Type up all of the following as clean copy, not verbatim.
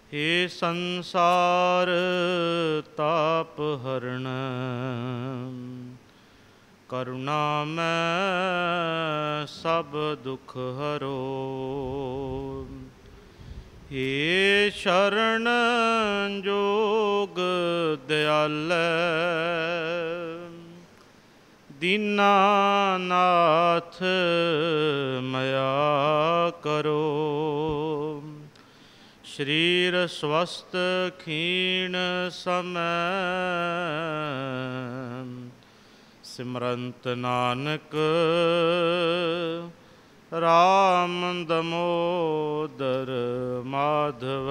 हे संसार ताप हरण करुणामय सब दुख हरो। हे शरण जोग दयाल दीनानाथ मया करो। शरीर स्वस्थ क्षीण समय सिमरंत नानक राम दमोदर माधव।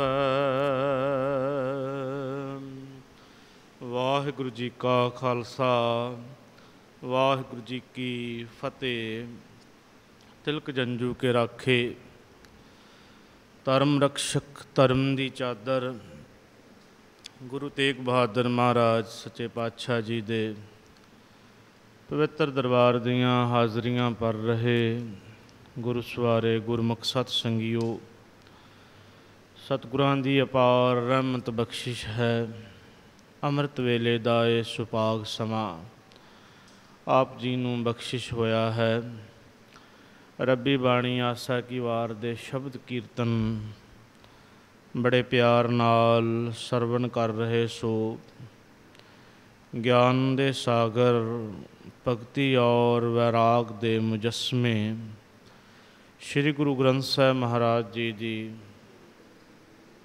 वाहिगुरु जी का खालसा वाहिगुरु जी की फतेह। तिलक जंजू के राखे धर्म रक्षक धर्म की चादर गुरु तेग बहादुर महाराज सच्चे पातशाह जी दे पवित्र दरबार दियाँ हाज़रियाँ पर रहे गुरु सवारे गुरमुख सत संगियो। सतगुरां दी अपार रहमत बख्शिश है। अमृत वेले दा ये सुभाग समा आप जी नूं बख्शिश होया है। रब्बी बाणी आसा की वार दे शब्द कीर्तन बड़े प्यार नाल सरवण कर रहे सो। ज्ञान दे सागर भगति और वैराग दे मुजस्मे श्री गुरु ग्रंथ साहिब महाराज जी दी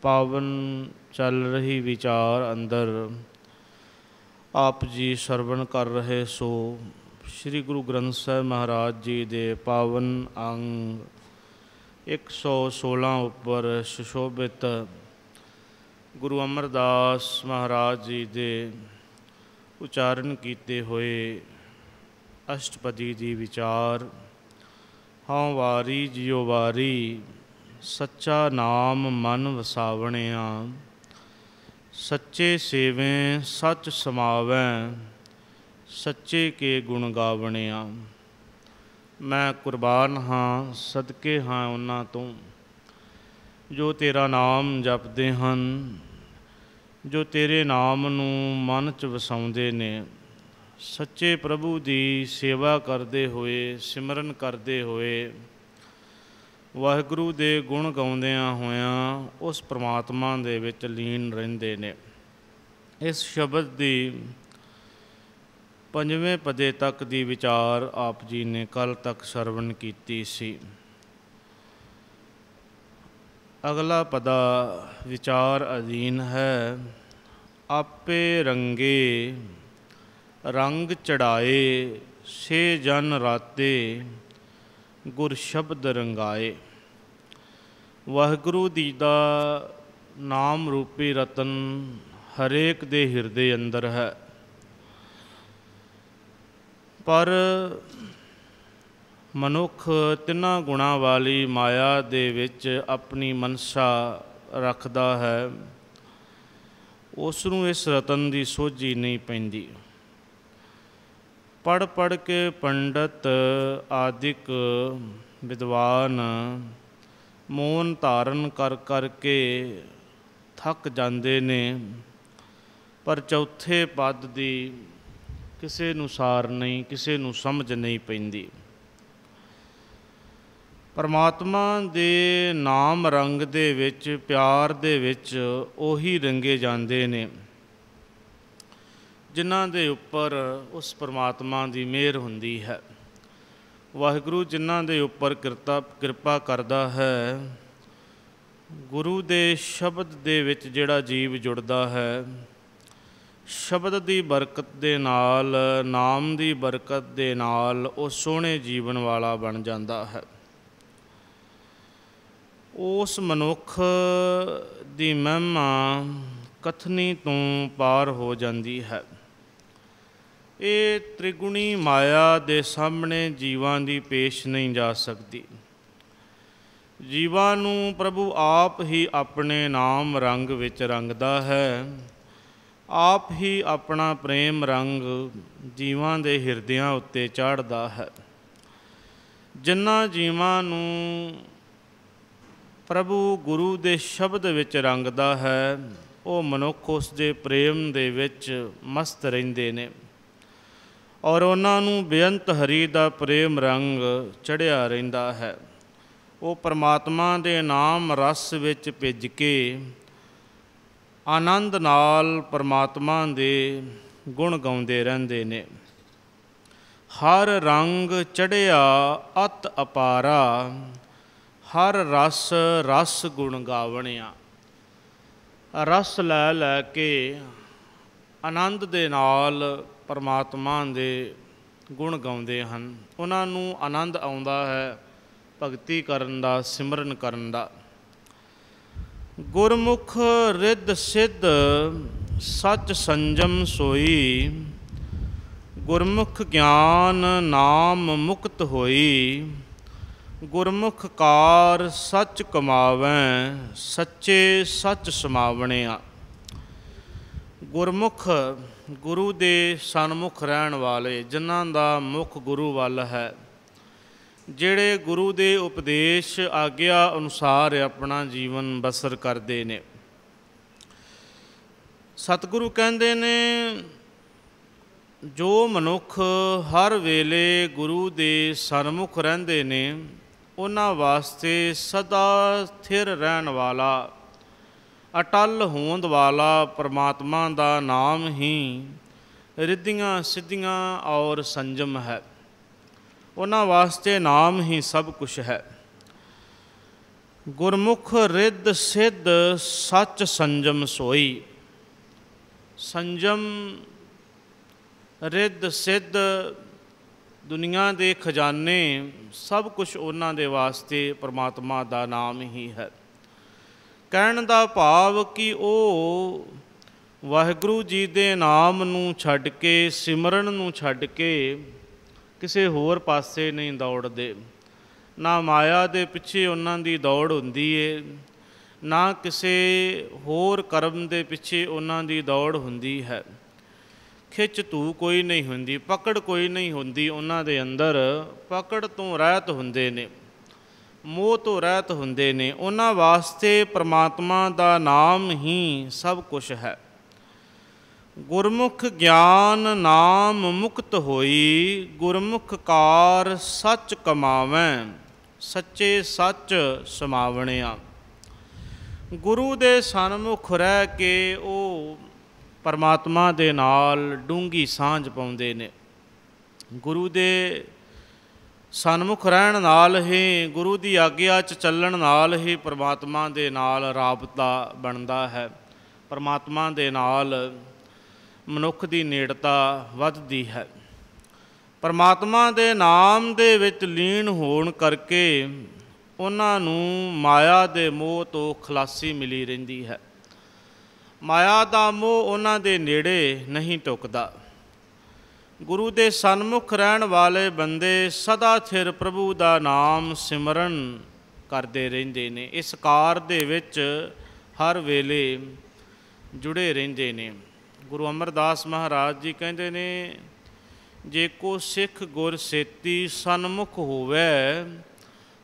पावन चल रही विचार अंदर आप जी सरवण कर रहे सो। श्री गुरु ग्रंथ साहिब महाराज जी दे पावन अंग 116 उपर सुशोभित गुरु अमरदास महाराज जी दे उचारण किए हुए अष्टपदी दी विचार। हाँ वारी जियो वारी सच्चा नाम मन वसावणिया सच्चे सेवें सच समावें सच्चे के गुण गावणिया। मैं कुर्बान हाँ सदके हाँ उन्हां तो जो तेरा नाम जपते हैं जो तेरे नाम नूं मन च वसाउंदे ने। सच्चे प्रभु की सेवा करते हुए सिमरन करते हुए वाहिगुरु दे गुण गाउंदियां होयां उस परमात्मा दे विच लीन रहिंदे ने। इस शब्द की पंजवें पदे तक दी विचार आप जी ने कल तक सरवण कीती सी। अगला पदा विचार अधीन है। आपे रंगे रंग चढ़ाए से जन राते गुर शब्द रंगाए। वाहिगुरु जी दा नाम रूपी रतन हरेक दे हिरदे अंदर है पर मनुख तिन्हां गुणां वाली माया दे विच अपनी मनसा रखदा है उस नूं इस रतन की सोझी नहीं पैंदी। पढ़ पढ़ के पंडित आदिक विद्वान मौन धारण कर करके थक जाते ने पर चौथे पद की किसी नूं सार नहीं किसी नूं समझ नहीं पैंदी। परमात्मा दे नाम रंग दे विच प्यार दे विच ओही रंगे जाते ने जिन्हां दे उपर उस परमात्मा की मेहर हुंदी है। वाहिगुरु जिन्हां दे उपर किरपा करदा है गुरु दे शब्द दे विच जिहड़ा जीव जुड़दा है शब्द की बरकत दे नाल नाम की बरकत दे नाल वो सोहणे जीवन वाला बन जाता है। उस मनुख की महिमा कथनी तो पार हो जाती है। ये त्रिगुणी माया दे सामने जीवां की पेश नहीं जा सकती। जीवां नूं प्रभु आप ही अपने नाम रंग विच रंगदा है। आप ही अपना प्रेम रंग जीवां दे हिरदियां उत्ते चाढ़दा है। जिन्हां जीवां नूं ਪ੍ਰਭੂ ਗੁਰੂ ਦੇ ਸ਼ਬਦ ਵਿੱਚ ਰੰਗਦਾ ਹੈ, ਉਹ ਮਨੁੱਖ ਉਸ ਦੇ ਪ੍ਰੇਮ ਦੇ ਵਿੱਚ ਮਸਤ ਰਹਿੰਦੇ ਨੇ ਔਰ ਉਹਨਾਂ ਨੂੰ ਬੇਅੰਤ ਹਰੀ ਦਾ ਪ੍ਰੇਮ ਰੰਗ ਚੜ੍ਹਿਆ ਰਹਿੰਦਾ ਹੈ। ਉਹ ਪਰਮਾਤਮਾ ਦੇ ਨਾਮ ਰਸ ਵਿੱਚ ਭਿੱਜ ਕੇ ਆਨੰਦ ਨਾਲ ਪਰਮਾਤਮਾ ਦੇ ਗੁਣ ਗਾਉਂਦੇ ਰਹਿੰਦੇ ਨੇ। ਹਰ ਰੰਗ ਚੜ੍ਹਿਆ ਅਤ ਅਪਾਰਾ, ਹਰ ਰਸ ਰਸ ਗੁਣ ਗਾਵਣਿਆ। ਰਸ ਲੈ ਲੈ ਕੇ ਆਨੰਦ ਦੇ ਨਾਲ ਪਰਮਾਤਮਾ ਦੇ ਗੁਣ ਗਾਉਂਦੇ ਹਨ। ਉਹਨਾਂ ਨੂੰ ਆਨੰਦ ਆਉਂਦਾ ਹੈ ਭਗਤੀ ਕਰਨ ਦਾ, ਸਿਮਰਨ ਕਰਨ ਦਾ। ਗੁਰਮੁਖ ਰਿੱਧ ਸਿੱਧ ਸੱਚ ਸੰਜਮ ਸੋਈ, ਗੁਰਮੁਖ ਗਿਆਨ ਨਾਮ ਮੁਕਤ ਹੋਈ। ਗੁਰਮੁਖ ਕਾਰ ਸੱਚ ਕਮਾਵੈ, ਸੱਚੇ ਸੱਚ ਸਮਾਵਣਿਆ। ਗੁਰਮੁਖ ਗੁਰੂ ਦੇ ਸਨਮੁਖ ਰਹਿਣ ਵਾਲੇ, ਜਿਨ੍ਹਾਂ ਦਾ ਮੁਖ ਗੁਰੂ ਵੱਲ ਹੈ, ਜਿਹੜੇ ਗੁਰੂ ਦੇ ਉਪਦੇਸ਼ ਆਗਿਆ ਅਨੁਸਾਰ ਆਪਣਾ ਜੀਵਨ ਬਸਰ ਕਰਦੇ ਨੇ। ਸਤਿਗੁਰੂ ਕਹਿੰਦੇ ਨੇ, ਜੋ ਮਨੁੱਖ ਹਰ ਵੇਲੇ ਗੁਰੂ ਦੇ ਸਨਮੁਖ ਰਹਿੰਦੇ ਨੇ, ਉਹਨਾਂ ਵਾਸਤੇ ਸਦਾ ਸਥਿਰ ਰਹਿਣ ਵਾਲਾ, ਅਟਲ ਹੋਂਦ ਵਾਲਾ ਪਰਮਾਤਮਾ ਦਾ ਨਾਮ ਹੀ ਰਿੱਧੀਆਂ ਸਿੱਧੀਆਂ ਔਰ ਸੰਜਮ ਹੈ। ਉਹਨਾਂ ਵਾਸਤੇ ਨਾਮ ਹੀ ਸਭ ਕੁਛ ਹੈ। ਗੁਰਮੁਖ ਰਿੱਧ ਸਿੱਧ ਸੱਚ ਸੰਜਮ ਸੋਈ। ਸੰਜਮ, ਰਿੱਧ ਸਿੱਧ, ਦੁਨੀਆ ਦੇ ਖਜ਼ਾਨੇ, ਸਭ ਕੁਛ ਉਹਨਾਂ ਦੇ ਵਾਸਤੇ ਪਰਮਾਤਮਾ ਦਾ ਨਾਮ ਹੀ ਹੈ। ਕਹਿਣ ਦਾ ਭਾਵ ਕਿ ਉਹ ਵਾਹਿਗੁਰੂ ਜੀ ਦੇ ਨਾਮ ਨੂੰ ਛੱਡ ਕੇ, ਸਿਮਰਨ ਨੂੰ ਛੱਡ ਕੇ ਕਿਸੇ ਹੋਰ ਪਾਸੇ ਨਹੀਂ ਦੌੜਦੇ। ਨਾ ਮਾਇਆ ਦੇ ਪਿੱਛੇ ਉਹਨਾਂ ਦੀ ਦੌੜ ਹੁੰਦੀ ਏ, ਨਾ ਕਿਸੇ ਹੋਰ ਕਰਮ ਦੇ ਪਿੱਛੇ ਉਹਨਾਂ ਦੀ ਦੌੜ ਹੁੰਦੀ ਹੈ। ਖਿੱਚ ਧੂ ਕੋਈ ਨਹੀਂ ਹੁੰਦੀ, ਪਕੜ ਕੋਈ ਨਹੀਂ ਹੁੰਦੀ ਉਹਨਾਂ ਦੇ ਅੰਦਰ। ਪਕੜ ਤੋਂ ਰਹਿਤ ਹੁੰਦੇ ਨੇ, ਮੋਹ ਤੋਂ ਰਹਿਤ ਹੁੰਦੇ ਨੇ। ਉਹਨਾਂ ਵਾਸਤੇ ਪਰਮਾਤਮਾ ਦਾ ਨਾਮ ਹੀ ਸਭ ਕੁਛ ਹੈ। ਗੁਰਮੁਖ ਗਿਆਨ ਨਾਮ ਮੁਕਤ ਹੋਈ, ਗੁਰਮੁਖ ਕਾਰ ਸੱਚ ਕਮਾਵੈ, ਸੱਚੇ ਸੱਚ ਸਮਾਵਣਿਆ। ਗੁਰੂ ਦੇ ਸਨਮੁਖ ਰਹਿ ਕੇ ਉਹ ਪਰਮਾਤਮਾ ਦੇ ਨਾਲ ਡੂੰਘੀ ਸਾਂਝ ਪਾਉਂਦੇ ਨੇ। ਗੁਰੂ ਦੇ ਸਨਮੁਖ ਰਹਿਣ ਨਾਲ ਹੀ, ਗੁਰੂ ਦੀ ਆਗਿਆ 'ਚ ਚੱਲਣ ਨਾਲ ਹੀ ਪਰਮਾਤਮਾ ਦੇ ਨਾਲ ਰਾਬਤਾ ਬਣਦਾ ਹੈ। ਪਰਮਾਤਮਾ ਦੇ ਨਾਲ ਮਨੁੱਖ ਦੀ ਨੇੜਤਾ ਵੱਧਦੀ ਹੈ। ਪਰਮਾਤਮਾ ਦੇ ਨਾਮ ਦੇ ਵਿੱਚ ਲੀਨ ਹੋਣ ਕਰਕੇ ਉਹਨਾਂ ਨੂੰ ਮਾਇਆ ਦੇ ਮੋਹ ਤੋਂ ਖਲਾਸੀ ਮਿਲੀ ਰਹਿੰਦੀ ਹੈ। ਮਾਇਆ ਦਾ ਮੋਹ ਉਹਨਾਂ ਦੇ ਨੇੜੇ ਨਹੀਂ ਟੁਕਦਾ। ਗੁਰੂ ਦੇ ਸਨਮੁਖ ਰਹਿਣ ਵਾਲੇ ਬੰਦੇ ਸਦਾ ਥਿਰ ਪ੍ਰਭੂ ਦਾ ਨਾਮ ਸਿਮਰਨ ਕਰਦੇ ਰਹਿੰਦੇ ਨੇ। ਇਸ ਕਾਰ ਦੇ ਵਿੱਚ ਹਰ ਵੇਲੇ ਜੁੜੇ ਰਹਿੰਦੇ ਨੇ। ਗੁਰੂ ਅਮਰਦਾਸ ਮਹਾਰਾਜ ਜੀ ਕਹਿੰਦੇ ਨੇ, ਜੇ ਕੋ ਸਿੱਖ ਗੁਰ ਸੇਤੀ ਸਨਮੁਖ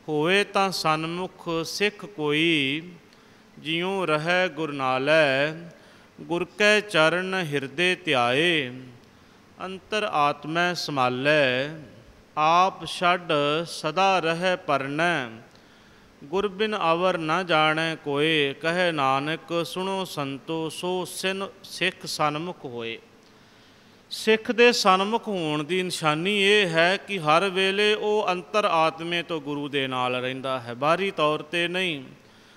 ਹੋਵੇ ਤਾਂ ਸਨਮੁਖ ਸਿੱਖ ਕੋਈ। ਜਿਉ ਰਹਿ ਗੁਰ ਨਾਲੈ, ਗੁਰ ਕੈ ਚਰਨ ਹਿਰਦੇ ਧਿਆਏ। ਅੰਤਰ ਆਤਮੈ ਸੰਭਾਲੈ, ਆਪ ਛੱਡ ਸਦਾ ਰਹਿ ਪਰਨੈ। ਗੁਰ ਬਿਨ ਅਵਰ ਨ ਜਾਣੈ ਕੋਇ, ਕਹੈ ਨਾਨਕ ਸੁਣੋ ਸੰਤੋ ਸੋ ਸਿੱਖ ਸਨਮੁਖ ਹੋਏ। ਸਿੱਖ ਦੇ ਸਨਮੁਖ ਹੋਣ ਦੀ ਨਿਸ਼ਾਨੀ ਇਹ ਹੈ ਕਿ ਹਰ ਵੇਲੇ ਉਹ ਅੰਤਰ ਆਤਮੇ ਤੋਂ ਗੁਰੂ ਦੇ ਨਾਲ ਰਹਿੰਦਾ ਹੈ। ਬਾਹਰੀ ਤੌਰ 'ਤੇ ਨਹੀਂ,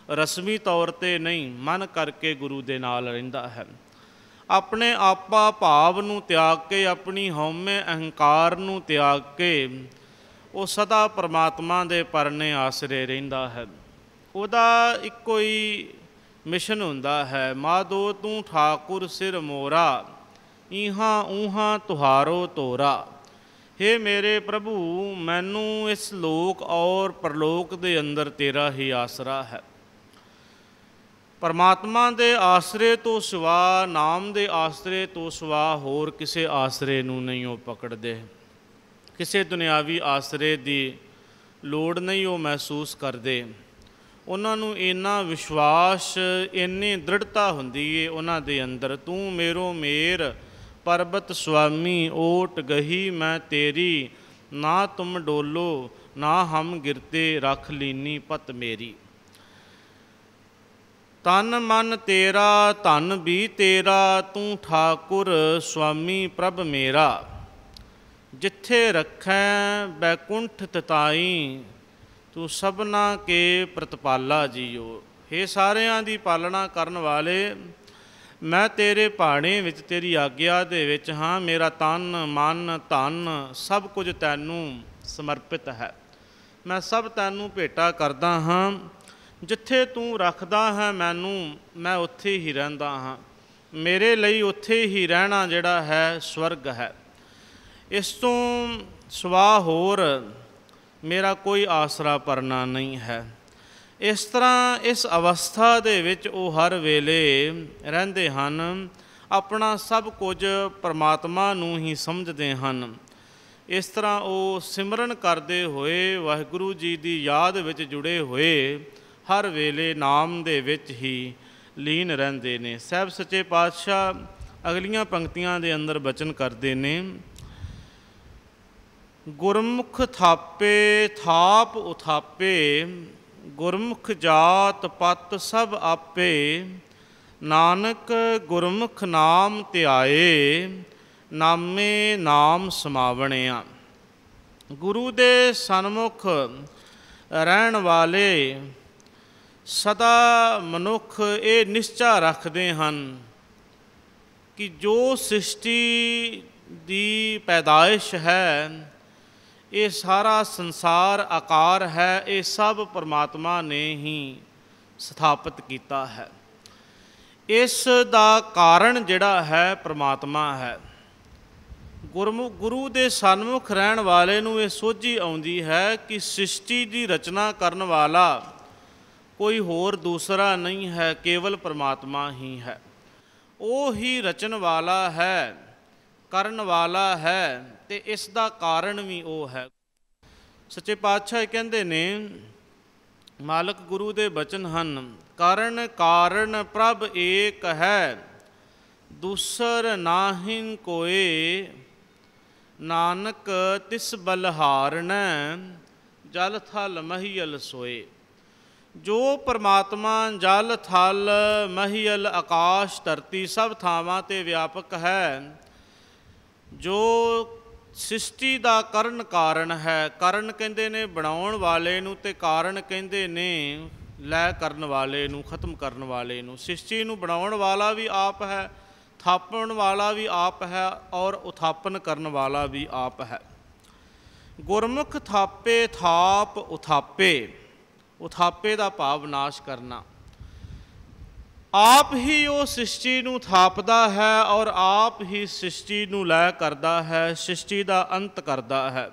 ਰਸਮੀ ਤੌਰ 'ਤੇ ਨਹੀਂ, ਮਨ ਕਰਕੇ ਗੁਰੂ ਦੇ ਨਾਲ ਰਹਿੰਦਾ ਹੈ। ਆਪਣੇ ਆਪਾ ਭਾਵ ਨੂੰ ਤਿਆਗ ਕੇ, ਆਪਣੀ ਹਉਮੈ ਅਹੰਕਾਰ ਨੂੰ ਤਿਆਗ ਕੇ ਉਹ ਸਦਾ ਪਰਮਾਤਮਾ ਦੇ ਪਰਨੇ ਆਸਰੇ ਰਹਿੰਦਾ ਹੈ। ਉਹਦਾ ਇੱਕੋ ਹੀ ਮਿਸ਼ਨ ਹੁੰਦਾ ਹੈ, ਮਾਧੋ ਤੂੰ ਠਾਕੁਰ ਸਿਰ ਮੋਰਾ, ਇਹਾਂ ਊਹਾਂ ਤੁਹਾਰੋ ਤੋਰਾ। ਹੇ ਮੇਰੇ ਪ੍ਰਭੂ, ਮੈਨੂੰ ਇਸ ਲੋਕ ਔਰ ਪਰਲੋਕ ਦੇ ਅੰਦਰ ਤੇਰਾ ਹੀ ਆਸਰਾ ਹੈ। ਪਰਮਾਤਮਾ ਦੇ ਆਸਰੇ ਤੋਂ ਸਿਵਾ, ਨਾਮ ਦੇ ਆਸਰੇ ਤੋਂ ਸਿਵਾ ਹੋਰ ਕਿਸੇ ਆਸਰੇ ਨੂੰ ਨਹੀਂ ਉਹ ਪਕੜਦੇ। ਕਿਸੇ ਦੁਨਿਆਵੀ ਆਸਰੇ ਦੀ ਲੋੜ ਨਹੀਂ ਉਹ ਮਹਿਸੂਸ ਕਰਦੇ। ਉਹਨਾਂ ਨੂੰ ਇੰਨਾ ਵਿਸ਼ਵਾਸ, ਇੰਨੀ ਦ੍ਰਿੜਤਾ ਹੁੰਦੀ ਏ ਉਹਨਾਂ ਦੇ ਅੰਦਰ। ਤੂੰ ਮੇਰੋ ਮੇਰ ਪਰਬਤ ਸੁਆਮੀ, ਓਟ ਗਹੀ ਮੈਂ ਤੇਰੀ, ਨਾ ਤੁਮ ਡੋਲੋ ਨਾ ਹਮ ਗਿਰਤੇ, ਰੱਖ ਲੀਨੀ ਪਤ ਮੇਰੀ। ਤਨ ਮਨ ਤੇਰਾ ਧਨ ਵੀ ਤੇਰਾ, ਤੂੰ ਠਾਕੁਰ ਸੁਆਮੀ ਪ੍ਰਭ ਮੇਰਾ। ਜਿੱਥੇ ਰੱਖੈ ਬੈਕੁੰਠ ਤਤਾਈ, ਤੂੰ ਸਭਨਾ ਕੇ ਪ੍ਰਤਪਾਲਾ ਜੀਓ। ਹੇ ਸਾਰਿਆਂ ਦੀ ਪਾਲਣਾ ਕਰਨ ਵਾਲੇ, ਮੈਂ ਤੇਰੇ ਭਾਣੇ ਵਿੱਚ, ਤੇਰੀ ਆਗਿਆ ਦੇ ਵਿੱਚ ਹਾਂ। ਮੇਰਾ ਤਨ ਮਨ ਧਨ ਸਭ ਕੁਝ ਤੈਨੂੰ ਸਮਰਪਿਤ ਹੈ। ਮੈਂ ਸਭ ਤੈਨੂੰ ਭੇਟਾ ਕਰਦਾ ਹਾਂ। ਜਿੱਥੇ ਤੂੰ ਰੱਖਦਾ ਹੈ ਮੈਨੂੰ, ਮੈਂ ਉੱਥੇ ਹੀ ਰਹਿੰਦਾ ਹਾਂ। ਮੇਰੇ ਲਈ ਉੱਥੇ ਹੀ ਰਹਿਣਾ ਜਿਹੜਾ ਹੈ ਸਵਰਗ ਹੈ। ਇਸ ਤੋਂ ਸਿਵਾ ਹੋਰ ਮੇਰਾ ਕੋਈ ਆਸਰਾ ਪਰਨਾ ਨਹੀਂ ਹੈ। ਇਸ ਤਰ੍ਹਾਂ ਇਸ ਅਵਸਥਾ ਦੇ ਵਿੱਚ ਉਹ ਹਰ ਵੇਲੇ ਰਹਿੰਦੇ ਹਨ। ਆਪਣਾ ਸਭ ਕੁਝ ਪਰਮਾਤਮਾ ਨੂੰ ਹੀ ਸਮਝਦੇ ਹਨ। ਇਸ ਤਰ੍ਹਾਂ ਉਹ ਸਿਮਰਨ ਕਰਦੇ ਹੋਏ, ਵਾਹਿਗੁਰੂ ਜੀ ਦੀ ਯਾਦ ਵਿੱਚ ਜੁੜੇ ਹੋਏ, ਹਰ ਵੇਲੇ ਨਾਮ ਦੇ ਵਿੱਚ ਹੀ ਲੀਨ ਰਹਿੰਦੇ ਨੇ। ਸਾਹਿਬ ਸੱਚੇ ਪਾਤਸ਼ਾਹ ਅਗਲੀਆਂ ਪੰਕਤੀਆਂ ਦੇ ਅੰਦਰ ਬਚਨ ਕਰਦੇ ਨੇ, ਗੁਰਮੁਖ ਥਾਪੇ ਥਾਪ ਉਥਾਪੇ, ਗੁਰਮੁਖ ਜਾਤ ਪਤ ਸਭ ਆਪੇ, ਨਾਨਕ ਗੁਰਮੁਖ ਨਾਮ ਧਿਆਏ, ਨਾਮੇ ਨਾਮ ਸਮਾਵਣਿਆ। ਗੁਰੂ ਦੇ ਸਨਮੁਖ ਰਹਿਣ ਵਾਲੇ ਸਦਾ ਮਨੁੱਖ ਇਹ ਨਿਸ਼ਚਾ ਰੱਖਦੇ ਹਨ ਕਿ ਜੋ ਸ੍ਰਿਸ਼ਟੀ ਦੀ ਪੈਦਾਇਸ਼ ਹੈ, ਇਹ ਸਾਰਾ ਸੰਸਾਰ ਆਕਾਰ ਹੈ, ਇਹ ਸਭ ਪਰਮਾਤਮਾ ਨੇ ਹੀ ਸਥਾਪਿਤ ਕੀਤਾ ਹੈ। ਇਸ ਦਾ ਕਾਰਨ ਜਿਹੜਾ ਹੈ ਪਰਮਾਤਮਾ ਹੈ। ਗੁਰੂ ਦੇ ਸਨਮੁਖ ਰਹਿਣ ਵਾਲੇ ਨੂੰ ਇਹ ਸੋਝੀ ਆਉਂਦੀ ਹੈ ਕਿ ਸ੍ਰਿਸ਼ਟੀ ਦੀ ਰਚਨਾ ਕਰਨ ਵਾਲਾ ਕੋਈ ਹੋਰ ਦੂਸਰਾ ਨਹੀਂ ਹੈ, ਕੇਵਲ ਪਰਮਾਤਮਾ ਹੀ ਹੈ। ਉਹ ਹੀ ਰਚਣ ਵਾਲਾ ਹੈ, ਕਰਨ ਵਾਲਾ ਹੈ, ਅਤੇ ਇਸ ਦਾ ਕਾਰਨ ਵੀ ਉਹ ਹੈ। ਸੱਚੇ ਪਾਤਸ਼ਾਹ ਕਹਿੰਦੇ ਨੇ, ਮਾਲਕ ਗੁਰੂ ਦੇ ਬਚਨ ਹਨ, ਕਰਨ ਕਾਰਨ ਪ੍ਰਭ ਏਕ ਹੈ, ਦੂਸਰ ਨਾਹਿੰ ਕੋਏ, ਨਾਨਕ ਤਿਸ ਬਲਹਾਰਨੈ, ਜਲ ਥਲ ਮਹੀਅਲ ਸੋਏ। ਜੋ ਪਰਮਾਤਮਾ ਜਲ ਥਲ ਮਹੀਅਲ ਆਕਾਸ਼ ਧਰਤੀ ਸਭ ਥਾਵਾਂ 'ਤੇ ਵਿਆਪਕ ਹੈ, ਜੋ ਸ੍ਰਿਸ਼ਟੀ ਦਾ ਕਰਨ ਕਾਰਨ ਹੈ। ਕਰਨ ਕਹਿੰਦੇ ਨੇ ਬਣਾਉਣ ਵਾਲੇ ਨੂੰ, ਅਤੇ ਕਾਰਨ ਕਹਿੰਦੇ ਨੇ ਲੈ ਕਰਨ ਵਾਲੇ ਨੂੰ, ਖਤਮ ਕਰਨ ਵਾਲੇ ਨੂੰ। ਸ੍ਰਿਸ਼ਟੀ ਨੂੰ ਬਣਾਉਣ ਵਾਲਾ ਵੀ ਆਪ ਹੈ, ਥਾਪਣ ਵਾਲਾ ਵੀ ਆਪ ਹੈ, ਔਰ ਉਥਾਪਨ ਕਰਨ ਵਾਲਾ ਵੀ ਆਪ ਹੈ। ਗੁਰਮੁਖ ਥਾਪੇ ਥਾਪ ਉਥਾਪੇ, ਉਥਾਪੇ ਦਾ ਭਾਵ ਨਾਸ਼ ਕਰਨਾ। ਆਪ ਹੀ ਉਹ ਸ੍ਰਿਸ਼ਟੀ ਨੂੰ ਥਾਪਦਾ ਹੈ ਔਰ ਆਪ ਹੀ ਸ੍ਰਿਸ਼ਟੀ ਨੂੰ ਲੈ ਕਰਦਾ ਹੈ, ਸ੍ਰਿਸ਼ਟੀ ਦਾ ਅੰਤ ਕਰਦਾ ਹੈ।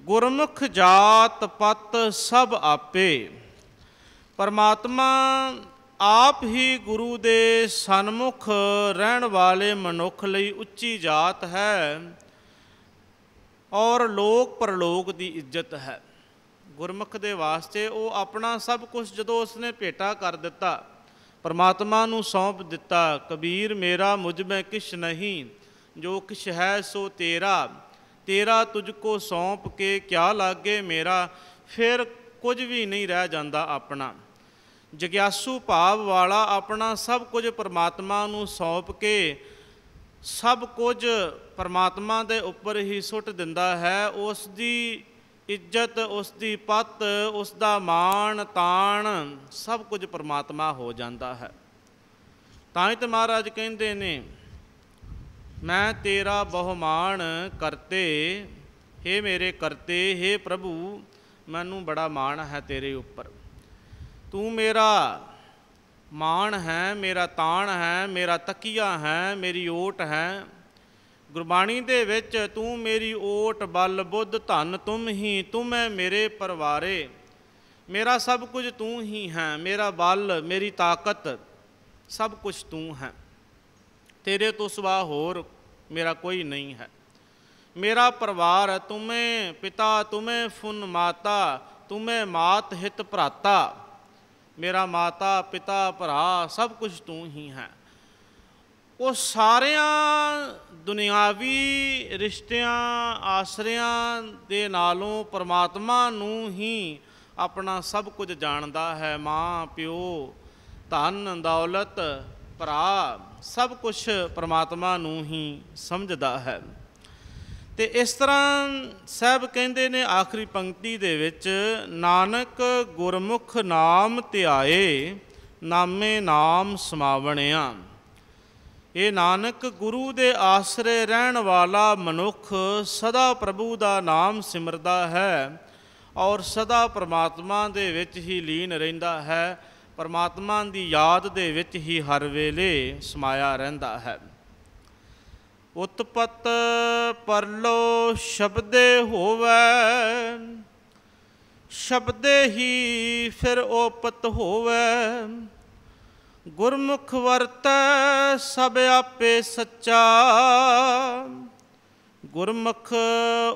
ਗੁਰਮੁਖ ਜਾਤ ਪਤ ਸਭ ਆਪੇ, ਪਰਮਾਤਮਾ ਆਪ ਹੀ ਗੁਰੂ ਦੇ ਸਨਮੁਖ ਰਹਿਣ ਵਾਲੇ ਮਨੁੱਖ ਲਈ ਉੱਚੀ ਜਾਤ ਹੈ ਔਰ ਲੋਕ ਪਰਲੋਕ ਦੀ ਇੱਜ਼ਤ ਹੈ। ਗੁਰਮੁਖ ਦੇ ਵਾਸਤੇ ਉਹ ਆਪਣਾ ਸਭ ਕੁਝ ਜਦੋਂ ਉਸਨੇ ਭੇਟਾ ਕਰ ਦਿੱਤਾ, ਪਰਮਾਤਮਾ ਨੂੰ ਸੌਂਪ ਦਿੱਤਾ। ਕਬੀਰ ਮੇਰਾ ਮੁਝ ਮੈਂ ਕਿਛ ਨਹੀਂ, ਜੋ ਕਿਛ ਹੈ ਸੋ ਤੇਰਾ, ਤੇਰਾ ਤੁਝ ਕੋ ਸੌਂਪ ਕੇ ਕਿਆ ਲਾਗੇ ਮੇਰਾ। ਫਿਰ ਕੁਝ ਵੀ ਨਹੀਂ ਰਹਿ ਜਾਂਦਾ ਆਪਣਾ। ਜਗਿਆਸੂ ਭਾਵ ਵਾਲਾ ਆਪਣਾ ਸਭ ਕੁਝ ਪਰਮਾਤਮਾ ਨੂੰ ਸੌਂਪ ਕੇ ਸਭ ਕੁਝ ਪਰਮਾਤਮਾ ਦੇ ਉੱਪਰ ਹੀ ਸੁੱਟ ਦਿੰਦਾ ਹੈ। ਉਸ ਦੀ ਇੱਜ਼ਤ, ਉਸ ਦੀ ਪੱਤ, ਉਸ ਦਾ ਮਾਣ ਤਾਣ ਸਭ ਕੁਝ ਪਰਮਾਤਮਾ ਹੋ ਜਾਂਦਾ ਹੈ। ਤਾਂ ਹੀ ਤਾਂ ਮਹਾਰਾਜ ਕਹਿੰਦੇ ਨੇ, ਮੈਂ ਤੇਰਾ ਬਹੁਮਾਨ ਕਰਤੇ, ਹੇ ਮੇਰੇ ਕਰਤੇ, ਹੇ ਪ੍ਰਭੂ ਮੈਨੂੰ ਬੜਾ ਮਾਣ ਹੈ ਤੇਰੇ ਉੱਪਰ। ਤੂੰ ਮੇਰਾ ਮਾਣ ਹੈ, ਮੇਰਾ ਤਾਣ ਹੈ, ਮੇਰਾ ਤਕੀਆ ਹੈ, ਮੇਰੀ ਓਟ ਹੈ। ਗੁਰਬਾਣੀ ਦੇ ਵਿੱਚ ਤੂੰ ਮੇਰੀ ਓਟ ਬਲ ਬੁੱਧ ਧਨ ਤੁਮ ਹੀ, ਤੁਮ ਹੈ ਮੇਰੇ ਪਰਵਾਰੇ। ਮੇਰਾ ਸਭ ਕੁਝ ਤੂੰ ਹੀ ਹੈ, ਮੇਰਾ ਬਲ, ਮੇਰੀ ਤਾਕਤ ਸਭ ਕੁਝ ਤੂੰ ਹੈ। ਤੇਰੇ ਤੋਂ ਸਿਵਾ ਹੋਰ ਮੇਰਾ ਕੋਈ ਨਹੀਂ ਹੈ। ਮੇਰਾ ਪਰਿਵਾਰ ਤੁਮੇ ਪਿਤਾ, ਤੁਮੇ ਫੁਨ ਮਾਤਾ, ਤੁਮੇ ਮਾਤ ਹਿਤ ਭਰਾਤਾ। ਮੇਰਾ ਮਾਤਾ ਪਿਤਾ ਭਰਾ ਸਭ ਕੁਝ ਤੂੰ ਹੀ ਹੈ। ਉਹ ਸਾਰਿਆਂ ਦੁਨਿਆਵੀ ਰਿਸ਼ਤਿਆਂ ਆਸਰਿਆਂ ਦੇ ਨਾਲੋਂ ਪਰਮਾਤਮਾ ਨੂੰ ਹੀ ਆਪਣਾ ਸਭ ਕੁਝ ਜਾਣਦਾ ਹੈ। ਮਾਂ ਪਿਓ ਧਨ ਦੌਲਤ ਭਰਾ ਸਭ ਕੁਛ ਪਰਮਾਤਮਾ ਨੂੰ ਹੀ ਸਮਝਦਾ ਹੈ। ਅਤੇ ਇਸ ਤਰ੍ਹਾਂ ਸਾਹਿਬ ਕਹਿੰਦੇ ਨੇ ਆਖਰੀ ਪੰਕਤੀ ਦੇ ਵਿੱਚ, ਨਾਨਕ ਗੁਰਮੁਖ ਨਾਮ ਧਿਆਏ ਨਾਮੇ ਨਾਮ ਸਮਾਵਣਿਆ। ਇਹ ਨਾਨਕ ਗੁਰੂ ਦੇ ਆਸਰੇ ਰਹਿਣ ਵਾਲਾ ਮਨੁੱਖ ਸਦਾ ਪ੍ਰਭੂ ਦਾ ਨਾਮ ਸਿਮਰਦਾ ਹੈ ਔਰ ਸਦਾ ਪਰਮਾਤਮਾ ਦੇ ਵਿੱਚ ਹੀ ਲੀਨ ਰਹਿੰਦਾ ਹੈ, ਪਰਮਾਤਮਾ ਦੀ ਯਾਦ ਦੇ ਵਿੱਚ ਹੀ ਹਰ ਵੇਲੇ ਸਮਾਇਆ ਰਹਿੰਦਾ ਹੈ। ਉਤਪਤ ਪਰਲੋ ਸ਼ਬਦੇ ਹੋਵੈ, ਸ਼ਬਦੇ ਹੀ ਫਿਰ ਓਪਤ ਹੋਵੈ। ਗੁਰਮੁਖ ਵਰਤੈ ਸਭ ਆਪੇ ਸੱਚਾ, ਗੁਰਮੁਖ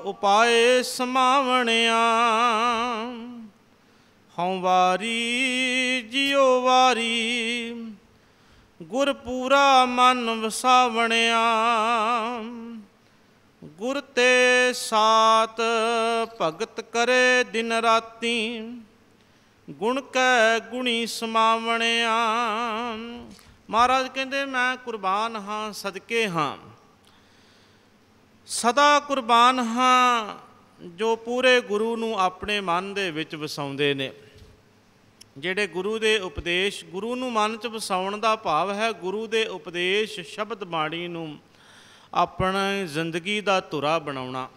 ਉਪਾਏ ਸਮਾਵਣਿਆ। ਹਉ ਵਾਰੀ ਜਿਉ ਵਾਰੀ, ਗੁਰ ਪੂਰਾ ਮਨ ਵਸਾਵਣਿਆ। ਗੁਰ ਤੇ ਸਾਤ ਭਗਤ ਕਰੇ ਦਿਨ ਰਾਤੀ, ਗੁਣ ਕੈ ਗੁਣੀ ਸਮਾਵਣਿਆ। ਮਹਾਰਾਜ ਕਹਿੰਦੇ ਮੈਂ ਕੁਰਬਾਨ ਹਾਂ, ਸਦਕੇ ਹਾਂ, ਸਦਾ ਕੁਰਬਾਨ ਹਾਂ ਜੋ ਪੂਰੇ ਗੁਰੂ ਨੂੰ ਆਪਣੇ ਮਨ ਦੇ ਵਿੱਚ ਵਸਾਉਂਦੇ ਨੇ। ਜਿਹੜੇ ਗੁਰੂ ਦੇ ਉਪਦੇਸ਼, ਗੁਰੂ ਨੂੰ ਮਨ 'ਚ ਵਸਾਉਣ ਦਾ ਭਾਵ ਹੈ ਗੁਰੂ ਦੇ ਉਪਦੇਸ਼ ਸ਼ਬਦ ਬਾਣੀ ਨੂੰ ਆਪਣੀ ਜ਼ਿੰਦਗੀ ਦਾ ਧੁਰਾ ਬਣਾਉਣਾ,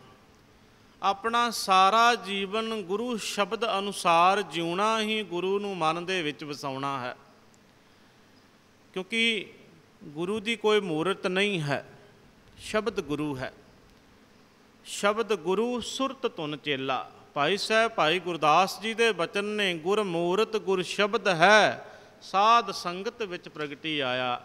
ਆਪਣਾ ਸਾਰਾ ਜੀਵਨ ਗੁਰੂ ਸ਼ਬਦ ਅਨੁਸਾਰ ਜਿਉਣਾ ਹੀ ਗੁਰੂ ਨੂੰ ਮਨ ਦੇ ਵਿੱਚ ਵਸਾਉਣਾ ਹੈ। ਕਿਉਂਕਿ ਗੁਰੂ ਦੀ ਕੋਈ ਮੂਰਤ ਨਹੀਂ ਹੈ, ਸ਼ਬਦ ਗੁਰੂ ਹੈ। ਸ਼ਬਦ ਗੁਰੂ ਸੁਰਤ ਧੁਨ ਚੇਲਾ। ਭਾਈ ਸਾਹਿਬ ਭਾਈ ਗੁਰਦਾਸ ਜੀ ਦੇ ਬਚਨ ਨੇ, ਗੁਰ ਮੂਰਤ ਗੁਰ ਸ਼ਬਦ ਹੈ, ਸਾਧ ਸੰਗਤ ਵਿੱਚ ਪ੍ਰਗਟੀ ਆਇਆ।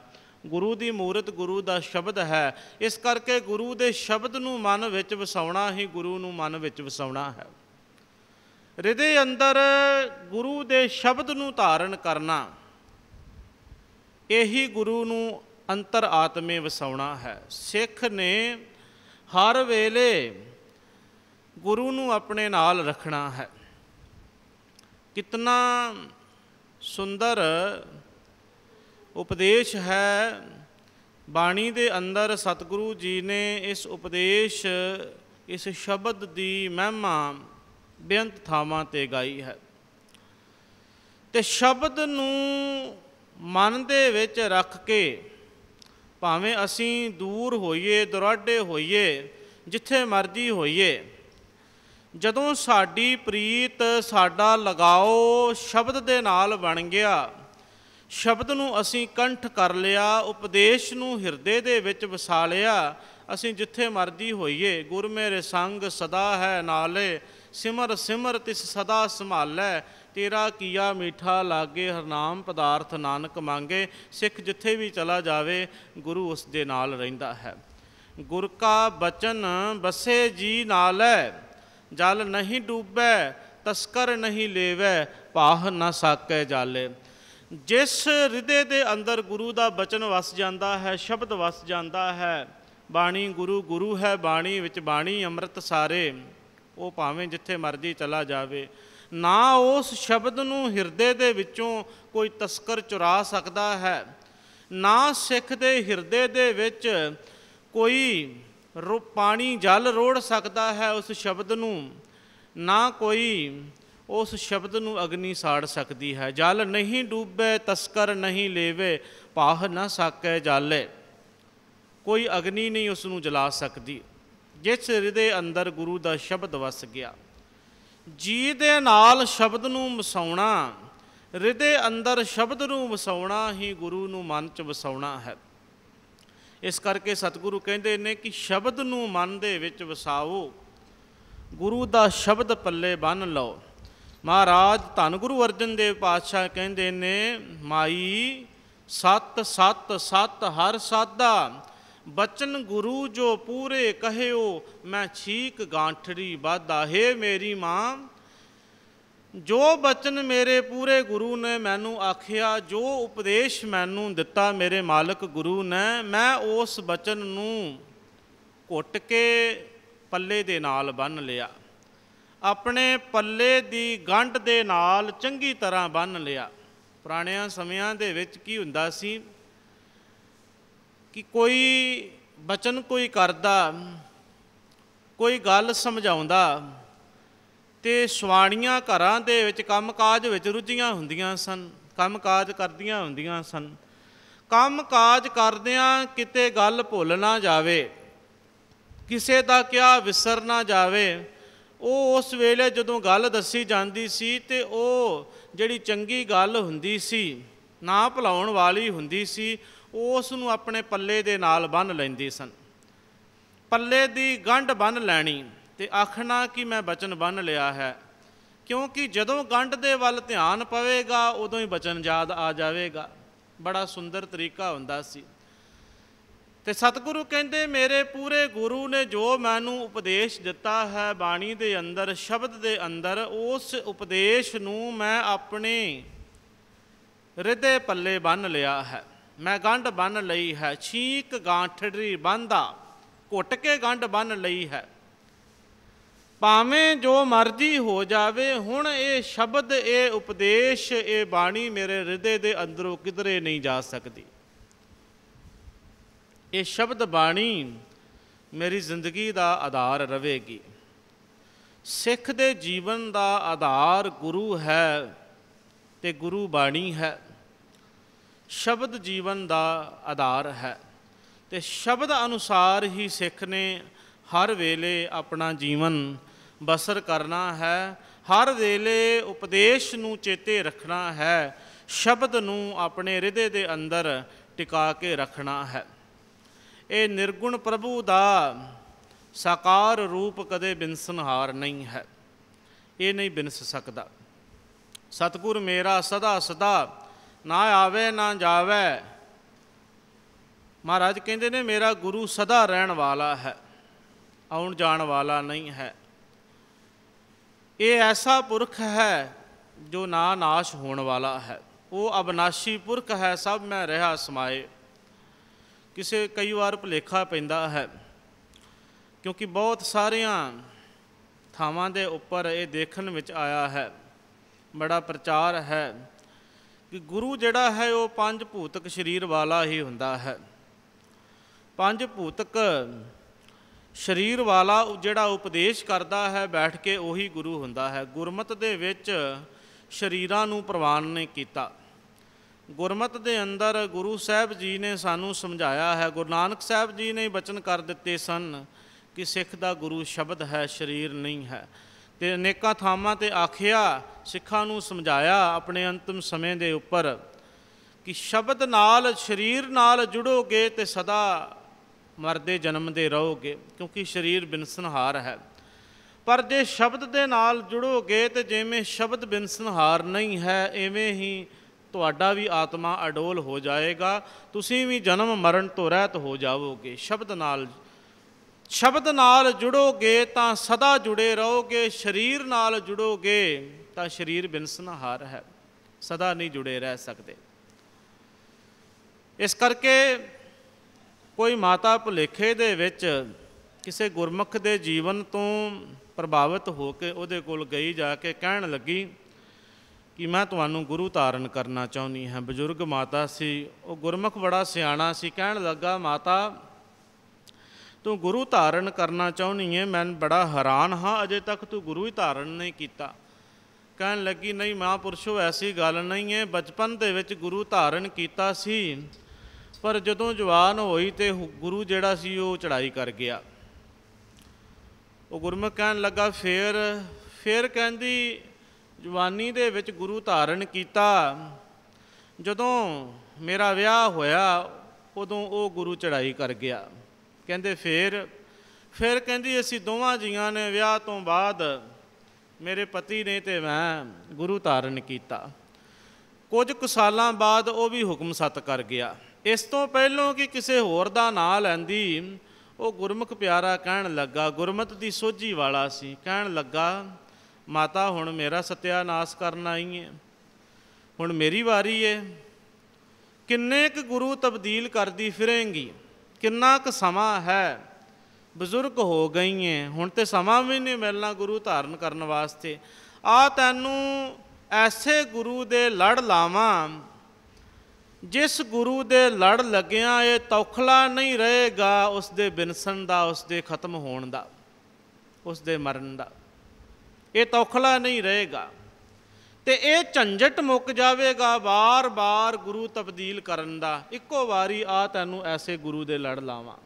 ਗੁਰੂ ਦੀ ਮੂਰਤ ਗੁਰੂ ਦਾ ਸ਼ਬਦ ਹੈ। ਇਸ ਕਰਕੇ ਗੁਰੂ ਦੇ ਸ਼ਬਦ ਨੂੰ ਮਨ ਵਿੱਚ ਵਸਾਉਣਾ ਹੀ ਗੁਰੂ ਨੂੰ ਮਨ ਵਿੱਚ ਵਸਾਉਣਾ ਹੈ। ਹਿਰਦੇ ਅੰਦਰ ਗੁਰੂ ਦੇ ਸ਼ਬਦ ਨੂੰ ਧਾਰਨ ਕਰਨਾ, ਇਹੀ ਗੁਰੂ ਨੂੰ ਅੰਤਰ ਆਤਮੇ ਵਸਾਉਣਾ ਹੈ। ਸਿੱਖ ਨੇ ਹਰ ਵੇਲੇ ਗੁਰੂ ਨੂੰ ਆਪਣੇ ਨਾਲ ਰੱਖਣਾ ਹੈ। ਕਿਤਨਾ ਸੁੰਦਰ ਉਪਦੇਸ਼ ਹੈ ਬਾਣੀ ਦੇ ਅੰਦਰ। ਸਤਿਗੁਰੂ ਜੀ ਨੇ ਇਸ ਉਪਦੇਸ਼, ਇਸ ਸ਼ਬਦ ਦੀ ਮਹਿਮਾ ਬੇਅੰਤ ਥਾਵਾਂ 'ਤੇ ਗਾਈ ਹੈ। ਅਤੇ ਸ਼ਬਦ ਨੂੰ ਮਨ ਦੇ ਵਿੱਚ ਰੱਖ ਕੇ ਭਾਵੇਂ ਅਸੀਂ ਦੂਰ ਹੋਈਏ, ਦੁਰਾਡੇ ਹੋਈਏ, ਜਿੱਥੇ ਮਰਜ਼ੀ ਹੋਈਏ, ਜਦੋਂ ਸਾਡੀ ਪ੍ਰੀਤ, ਸਾਡਾ ਲਗਾਓ ਸ਼ਬਦ ਦੇ ਨਾਲ ਬਣ ਗਿਆ, ਸ਼ਬਦ ਨੂੰ ਅਸੀਂ ਕੰਠ ਕਰ ਲਿਆ, ਉਪਦੇਸ਼ ਨੂੰ ਹਿਰਦੇ ਦੇ ਵਿੱਚ ਵਸਾ ਲਿਆ, ਅਸੀਂ ਜਿੱਥੇ ਮਰਜ਼ੀ ਹੋਈਏ, ਗੁਰ ਮੇਰੇ ਸੰਗ ਸਦਾ ਹੈ ਨਾਲੇ, ਸਿਮਰ ਸਿਮਰ ਤਿਸ ਸਦਾ ਸੰਭਾਲੈ, ਤੇਰਾ ਕੀਆ ਮੀਠਾ ਲਾਗੇ ਹਰਨਾਮ ਪਦਾਰਥ ਨਾਨਕ ਮੰਗੇ। ਸਿੱਖ ਜਿੱਥੇ ਵੀ ਚਲਾ ਜਾਵੇ ਗੁਰੂ ਉਸ ਦੇ ਨਾਲ ਰਹਿੰਦਾ ਹੈ। ਗੁਰ ਕਾ ਬਚਨ ਬਸੇ ਜੀ ਨਾਲੈ, ਜਲ ਨਹੀਂ ਡੂਬੈ ਤਸਕਰ ਨਹੀਂ ਲੇਵੈ, ਪਾਹ ਨਾ ਸਾਕੈ ਜਾਲੇ। ਜਿਸ ਹਿਰਦੇ ਦੇ ਅੰਦਰ ਗੁਰੂ ਦਾ ਬਚਨ ਵਸ ਜਾਂਦਾ ਹੈ, ਸ਼ਬਦ ਵਸ ਜਾਂਦਾ ਹੈ, ਬਾਣੀ ਗੁਰੂ ਗੁਰੂ ਹੈ, ਬਾਣੀ ਵਿੱਚ ਬਾਣੀ ਅੰਮ੍ਰਿਤ ਸਾਰੇ, ਉਹ ਭਾਵੇਂ ਜਿੱਥੇ ਮਰਜ਼ੀ ਚਲਾ ਜਾਵੇ, ਨਾ ਉਸ ਸ਼ਬਦ ਨੂੰ ਹਿਰਦੇ ਦੇ ਵਿੱਚੋਂ ਕੋਈ ਤਸਕਰ ਚੁਰਾ ਸਕਦਾ ਹੈ, ਨਾ ਸਿੱਖ ਦੇ ਹਿਰਦੇ ਦੇ ਵਿੱਚ ਕੋਈ ਪਾਣੀ ਜਲ ਰੋੜ ਸਕਦਾ ਹੈ ਉਸ ਸ਼ਬਦ ਨੂੰ, ਨਾ ਕੋਈ ਉਸ ਸ਼ਬਦ ਨੂੰ ਅਗਨੀ ਸਾੜ ਸਕਦੀ ਹੈ। ਜਲ ਨਹੀਂ ਡੂਬੇ ਤਸਕਰ ਨਹੀਂ ਲੇਵੇ, ਪਾਹ ਨਾ ਸਾਕੈ ਜਾਲੇ। ਕੋਈ ਅਗਨੀ ਨਹੀਂ ਉਸ ਨੂੰ ਜਲਾ ਸਕਦੀ। ਜਿਸ ਹਿਰਦੇ ਅੰਦਰ ਗੁਰੂ ਦਾ ਸ਼ਬਦ ਵਸ ਗਿਆ, ਜੀ ਦੇ ਨਾਲ ਸ਼ਬਦ ਨੂੰ ਵਸਾਉਣਾ, ਹਿਰਦੇ ਅੰਦਰ ਸ਼ਬਦ ਨੂੰ ਵਸਾਉਣਾ ਹੀ ਗੁਰੂ ਨੂੰ ਮਨ 'ਚ ਵਸਾਉਣਾ ਹੈ। ਇਸ ਕਰਕੇ ਸਤਿਗੁਰੂ ਕਹਿੰਦੇ ਨੇ ਕਿ ਸ਼ਬਦ ਨੂੰ ਮਨ ਦੇ ਵਿੱਚ ਵਸਾਓ, ਗੁਰੂ ਦਾ ਸ਼ਬਦ ਪੱਲੇ ਬੰਨ੍ਹ ਲਓ। ਮਹਾਰਾਜ ਧੰਨ ਗੁਰੂ ਅਰਜਨ ਦੇਵ ਪਾਤਸ਼ਾਹ ਕਹਿੰਦੇ ਨੇ, ਮਾਈ ਸਤ ਸਤ ਸਤ ਹਰ ਸਾਧਾ, ਬਚਨ ਗੁਰੂ ਜੋ ਪੂਰੇ ਕਹਿਓ, ਮੈਂ ਛੀਕ ਗਾਂਠੜੀ ਬਾਧਾ। ਹੇ ਮੇਰੀ ਮਾਂ, ਜੋ ਬਚਨ ਮੇਰੇ ਪੂਰੇ ਗੁਰੂ ਨੇ ਮੈਨੂੰ ਆਖਿਆ, ਜੋ ਉਪਦੇਸ਼ ਮੈਨੂੰ ਦਿੱਤਾ ਮੇਰੇ ਮਾਲਕ ਗੁਰੂ ਨੇ, ਮੈਂ ਉਸ ਬਚਨ ਨੂੰ ਘੁੱਟ ਕੇ ਪੱਲੇ ਦੇ ਨਾਲ ਬੰਨ੍ਹ ਲਿਆ। ਆਪਣੇ ਪੱਲੇ ਦੀ ਗੰਢ ਦੇ ਨਾਲ ਚੰਗੀ ਤਰ੍ਹਾਂ ਬੰਨ੍ਹ ਲਿਆ। ਪੁਰਾਣਿਆਂ ਸਮਿਆਂ ਦੇ ਵਿੱਚ ਕੀ ਹੁੰਦਾ ਸੀ ਕਿ ਕੋਈ ਬਚਨ ਕੋਈ ਕਰਦਾ, ਕੋਈ ਗੱਲ ਸਮਝਾਉਂਦਾ, ਅਤੇ ਸਵਾਣੀਆਂ ਘਰਾਂ ਦੇ ਵਿੱਚ ਕੰਮਕਾਜ ਵਿੱਚ ਰੁੱਝੀਆਂ ਹੁੰਦੀਆਂ ਸਨ, ਕੰਮਕਾਜ ਕਰਦੀਆਂ ਹੁੰਦੀਆਂ ਸਨ। ਕੰਮਕਾਜ ਕਰਦਿਆਂ ਕਿਤੇ ਗੱਲ ਭੁੱਲ ਨਾ ਜਾਵੇ, ਕਿਸੇ ਦਾ ਕਿਹਾ ਵਿਸਰ ਨਾ ਜਾਵੇ। ਉਹ ਉਸ ਵੇਲੇ ਜਦੋਂ ਗੱਲ ਦੱਸੀ ਜਾਂਦੀ ਸੀ ਅਤੇ ਉਹ ਜਿਹੜੀ ਚੰਗੀ ਗੱਲ ਹੁੰਦੀ ਸੀ, ਨਾ ਭੁਲਾਉਣ ਵਾਲੀ ਹੁੰਦੀ ਸੀ, ਉਸ ਨੂੰ ਆਪਣੇ ਪੱਲੇ ਦੇ ਨਾਲ ਬੰਨ੍ਹ ਲੈਂਦੀ ਸਨ। ਪੱਲੇ ਦੀ ਗੰਢ ਬੰਨ੍ਹ ਲੈਣੀ ਅਤੇ ਆਖਣਾ ਕਿ ਮੈਂ ਬਚਨ ਬੰਨ੍ਹ ਲਿਆ ਹੈ, ਕਿਉਂਕਿ ਜਦੋਂ ਗੰਢ ਦੇ ਵੱਲ ਧਿਆਨ ਪਵੇਗਾ ਉਦੋਂ ਹੀ ਬਚਨ ਯਾਦ ਆ ਜਾਵੇਗਾ। ਬੜਾ ਸੁੰਦਰ ਤਰੀਕਾ ਹੁੰਦਾ ਸੀ। ਅਤੇ ਸਤਿਗੁਰੂ ਕਹਿੰਦੇ ਮੇਰੇ ਪੂਰੇ ਗੁਰੂ ਨੇ ਜੋ ਮੈਨੂੰ ਉਪਦੇਸ਼ ਦਿੱਤਾ ਹੈ ਬਾਣੀ ਦੇ ਅੰਦਰ, ਸ਼ਬਦ ਦੇ ਅੰਦਰ, ਉਸ ਉਪਦੇਸ਼ ਨੂੰ ਮੈਂ ਆਪਣੇ ਹਿਰਦੇ ਪੱਲੇ ਬੰਨ੍ਹ ਲਿਆ ਹੈ। ਮੈਂ ਗੰਢ ਬੰਨ੍ਹ ਲਈ ਹੈ, ਛੀਕ ਗਾਂਠੜੀ ਬੰਨ੍ਹਦਾ, ਘੁੱਟ ਕੇ ਗੰਢ ਬੰਨ੍ਹ ਲਈ ਹੈ। ਭਾਵੇਂ ਜੋ ਮਰਜ਼ੀ ਹੋ ਜਾਵੇ, ਹੁਣ ਇਹ ਸ਼ਬਦ, ਇਹ ਉਪਦੇਸ਼, ਇਹ ਬਾਣੀ ਮੇਰੇ ਹਿਰਦੇ ਦੇ ਅੰਦਰੋਂ ਕਿਧਰੇ ਨਹੀਂ ਜਾ ਸਕਦੀ। ਇਹ ਸ਼ਬਦ ਬਾਣੀ ਮੇਰੀ ਜ਼ਿੰਦਗੀ ਦਾ ਆਧਾਰ ਰਹੇਗੀ। ਸਿੱਖ ਦੇ ਜੀਵਨ ਦਾ ਆਧਾਰ ਗੁਰੂ ਹੈ ਅਤੇ ਗੁਰੂ ਬਾਣੀ ਹੈ। ਸ਼ਬਦ ਜੀਵਨ ਦਾ ਆਧਾਰ ਹੈ ਅਤੇ ਸ਼ਬਦ ਅਨੁਸਾਰ ਹੀ ਸਿੱਖ ਨੇ ਹਰ ਵੇਲੇ ਆਪਣਾ ਜੀਵਨ ਬਸਰ ਕਰਨਾ ਹੈ। ਹਰ ਵੇਲੇ ਉਪਦੇਸ਼ ਨੂੰ ਚੇਤੇ ਰੱਖਣਾ ਹੈ, ਸ਼ਬਦ ਨੂੰ ਆਪਣੇ ਹਿਰਦੇ ਦੇ ਅੰਦਰ ਟਿਕਾ ਕੇ ਰੱਖਣਾ ਹੈ। ਇਹ ਨਿਰਗੁਣ ਪ੍ਰਭੂ ਦਾ ਸਾਕਾਰ ਰੂਪ ਕਦੇ ਬਿਨਸਨਹਾਰ ਨਹੀਂ ਹੈ, ਇਹ ਨਹੀਂ ਬਿਨਸ ਸਕਦਾ। ਸਤਿਗੁਰ ਮੇਰਾ ਸਦਾ ਸਦਾ ਨਾ ਆਵੇ ਨਾ ਜਾਵੇ। ਮਹਾਰਾਜ ਕਹਿੰਦੇ ਨੇ ਮੇਰਾ ਗੁਰੂ ਸਦਾ ਰਹਿਣ ਵਾਲਾ ਹੈ, ਆਉਣ ਜਾਣ ਵਾਲਾ ਨਹੀਂ ਹੈ। ਇਹ ਐਸਾ ਪੁਰਖ ਹੈ ਜੋ ਨਾ ਨਾਸ਼ ਹੋਣ ਵਾਲਾ ਹੈ। ਉਹ ਅਬਨਾਸ਼ੀ ਪੁਰਖ ਹੈ, ਸਭ ਮੈਂ ਰਿਹਾ ਸਮਾਏ। ਕਿਸੇ ਕਈ ਵਾਰ ਭੁਲੇਖਾ ਪੈਂਦਾ ਹੈ, ਕਿਉਂਕਿ ਬਹੁਤ ਸਾਰੀਆਂ ਥਾਵਾਂ ਦੇ ਉੱਪਰ ਇਹ ਦੇਖਣ ਵਿੱਚ ਆਇਆ ਹੈ, ਬੜਾ ਪ੍ਰਚਾਰ ਹੈ ਕਿ ਗੁਰੂ ਜਿਹੜਾ ਹੈ ਉਹ ਪੰਜ ਭੂਤਕ ਸਰੀਰ ਵਾਲਾ ਹੀ ਹੁੰਦਾ ਹੈ। ਪੰਜ ਭੂਤਕ ਸਰੀਰ ਵਾਲਾ ਜਿਹੜਾ ਉਪਦੇਸ਼ ਕਰਦਾ ਹੈ ਬੈਠ ਕੇ, ਉਹੀ ਗੁਰੂ ਹੁੰਦਾ ਹੈ। ਗੁਰਮਤਿ ਦੇ ਵਿੱਚ ਸਰੀਰਾਂ ਨੂੰ ਪ੍ਰਵਾਨ ਨਹੀਂ ਕੀਤਾ। ਗੁਰਮਤਿ ਦੇ ਅੰਦਰ ਗੁਰੂ ਸਾਹਿਬ ਜੀ ਨੇ ਸਾਨੂੰ ਸਮਝਾਇਆ ਹੈ, ਗੁਰੂ ਨਾਨਕ ਸਾਹਿਬ ਜੀ ਨੇ ਬਚਨ ਕਰ ਦਿੱਤੇ ਸਨ ਕਿ ਸਿੱਖ ਦਾ ਗੁਰੂ ਸ਼ਬਦ ਹੈ, ਸਰੀਰ ਨਹੀਂ ਹੈ। ਅਤੇ ਅਨੇਕਾਂ ਥਾਵਾਂ 'ਤੇ ਆਖਿਆ, ਸਿੱਖਾਂ ਨੂੰ ਸਮਝਾਇਆ ਆਪਣੇ ਅੰਤਿਮ ਸਮੇਂ ਦੇ ਉੱਪਰ ਕਿ ਸ਼ਬਦ ਨਾਲ, ਸਰੀਰ ਨਾਲ ਜੁੜੋਗੇ ਅਤੇ ਸਦਾ ਮਰਦੇ ਜਨਮਦੇ ਰਹੋਗੇ, ਕਿਉਂਕਿ ਸਰੀਰ ਬਿਨਸਨਹਾਰ ਹੈ। ਪਰ ਜੇ ਸ਼ਬਦ ਦੇ ਨਾਲ ਜੁੜੋਗੇ ਅਤੇ ਜਿਵੇਂ ਸ਼ਬਦ ਬਿਨਸਨਹਾਰ ਨਹੀਂ ਹੈ, ਇਵੇਂ ਹੀ ਤੁਹਾਡਾ ਵੀ ਆਤਮਾ ਅਡੋਲ ਹੋ ਜਾਏਗਾ। ਤੁਸੀਂ ਵੀ ਜਨਮ ਮਰਨ ਤੋਂ ਰਹਿਤ ਹੋ ਜਾਵੋਗੇ। ਸ਼ਬਦ ਨਾਲ ਜੁੜੋਗੇ ਤਾਂ ਸਦਾ ਜੁੜੇ ਰਹੋਗੇ। ਸਰੀਰ ਨਾਲ ਜੁੜੋਗੇ ਤਾਂ ਸਰੀਰ ਬਿਨਸਨਹਾਰ ਹੈ, ਸਦਾ ਨਹੀਂ ਜੁੜੇ ਰਹਿ ਸਕਦੇ। ਇਸ ਕਰਕੇ ਕੋਈ ਮਾਤਾ ਭੁਲੇਖੇ ਦੇ ਵਿੱਚ ਕਿਸੇ ਗੁਰਮੁਖ ਦੇ ਜੀਵਨ ਤੋਂ ਪ੍ਰਭਾਵਿਤ ਹੋ ਕੇ ਉਹਦੇ ਕੋਲ ਗਈ, ਜਾ ਕੇ ਕਹਿਣ ਲੱਗੀ ਕਿ ਮੈਂ ਤੁਹਾਨੂੰ ਗੁਰੂ ਧਾਰਨ ਕਰਨਾ ਚਾਹੁੰਦੀ ਹਾਂ। ਬਜ਼ੁਰਗ ਮਾਤਾ ਸੀ, ਉਹ ਗੁਰਮੁਖ ਬੜਾ ਸਿਆਣਾ ਸੀ। ਕਹਿਣ ਲੱਗਾ, ਮਾਤਾ ਤੂੰ ਗੁਰੂ ਧਾਰਨ ਕਰਨਾ ਚਾਹੁੰਦੀ ਹੈ, ਮੈਂ ਬੜਾ ਹੈਰਾਨ ਹਾਂ, ਅਜੇ ਤੱਕ ਤੂੰ ਗੁਰੂ ਹੀ ਧਾਰਨ ਨਹੀਂ ਕੀਤਾ। ਕਹਿਣ ਲੱਗੀ, ਨਹੀਂ ਮਹਾਂਪੁਰਸ਼ੋ, ਐਸੀ ਗੱਲ ਨਹੀਂ ਹੈ। ਬਚਪਨ ਦੇ ਵਿੱਚ ਗੁਰੂ ਧਾਰਨ ਕੀਤਾ ਸੀ, ਪਰ ਜਦੋਂ ਜਵਾਨ ਹੋਈ ਤੇ ਗੁਰੂ ਜਿਹੜਾ ਸੀ ਉਹ ਚੜ੍ਹਾਈ ਕਰ ਗਿਆ। ਉਹ ਗੁਰਮੁਖ ਕਹਿਣ ਲੱਗਾ, ਫਿਰ ਕਹਿੰਦੀ, ਜਵਾਨੀ ਦੇ ਵਿੱਚ ਗੁਰੂ ਧਾਰਨ ਕੀਤਾ, ਜਦੋਂ ਮੇਰਾ ਵਿਆਹ ਹੋਇਆ ਉਦੋਂ ਉਹ ਗੁਰੂ ਚੜ੍ਹਾਈ ਕਰ ਗਿਆ। ਕਹਿੰਦੇ ਫਿਰ ਕਹਿੰਦੀ, ਅਸੀਂ ਦੋਵਾਂ ਜੀਆਂ ਨੇ ਵਿਆਹ ਤੋਂ ਬਾਅਦ, ਮੇਰੇ ਪਤੀ ਨੇ ਤੇ ਮੈਂ ਗੁਰੂ ਧਾਰਨ ਕੀਤਾ। ਕੁਝ ਕੁ ਸਾਲਾਂ ਬਾਅਦ ਉਹ ਵੀ ਹੁਕਮ ਸੱਤ ਕਰ ਗਿਆ। ਇਸ ਤੋਂ ਪਹਿਲੋਂ ਕਿ ਕਿਸੇ ਹੋਰ ਦਾ ਨਾਂ ਲੈਂਦੀ, ਉਹ ਗੁਰਮੁਖ ਪਿਆਰਾ ਕਹਿਣ ਲੱਗਾ, ਗੁਰਮਤਿ ਦੀ ਸੋਝੀ ਵਾਲਾ ਸੀ, ਕਹਿਣ ਲੱਗਾ, माता हुण मेरा सत्यानाश करन आई है, हुण मेरी वारी है। किन्ने क गुरु तब्दील करदी फिरेंगी, किन्ना क समा है, बजुर्ग हो गई हैं, हुण ते समा भी नहीं मिलना गुरु धारण करन वास्ते। आ तैनू ऐसे गुरु दे लड़ लावां, जिस गुरु दे लड़ लग्या ये तौखला नहीं रहेगा उस दे बिनसन दा, उस दे खत्म होण दा, उस दे मरण दा। ये तौखला नहीं रहेगा ते ये झंझट मुक जावेगा बार बार गुरु तब्दील करन दा। इक्को वारी आ तैनू ऐसे गुरु दे लड़ लावां।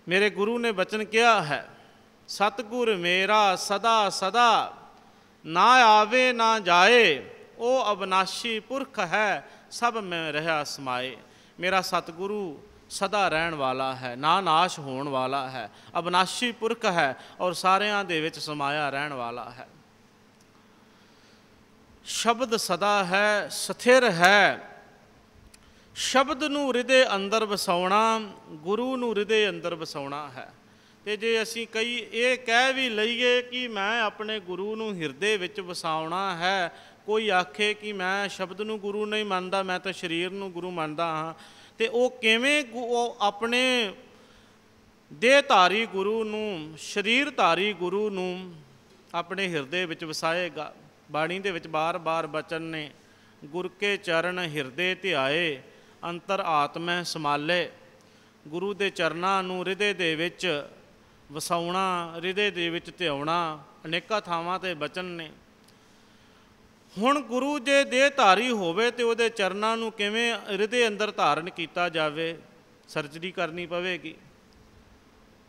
मेरे गुरु ने बचन किया है, सतगुर मेरा सदा सदा, ना आवे ना जाए, ओ अविनाशी पुरख है, सब में रहा समाए। मेरा सतगुरु सदा रहन वाला है, ना नाश होने वाला है, अविनाशी पुरख है और सारियां दे विच समाया रहन वाला है। शब्द सदा है, स्थिर है। शब्द नूं हृदय अंदर वसाउणा, गुरु नूं हृदय अंदर वसाउणा है। ते जे असीं कई ये कह भी लईए कि मैं अपने गुरु नूं हिरदे विच वसाउणा है, कोई आखे कि मैं शब्द नूं गुरु नहीं मनदा, मैं तो शरीर नूं गुरु मनदा हाँ, ते वो किवें अपने देहधारी गुरु नूं, शरीरधारी गुरु नूं अपने हिरदे विच वसाएगा। बाणी दे विच बार बार बचन ने, गुर के चरण हिरदे ध्याए, अंतर आत्मै समाले। गुरु दे चरनां नूं हृदय दे विच वसाउणा, हृदय दे विच ध्याउणा, अनेकां थावां ते बचन ने। हुण गुरु जे देहधारी होवे ते उहदे चरनां नूं किवें हृदय अंदर धारण कीता जावे, सर्जरी करनी पवेगी।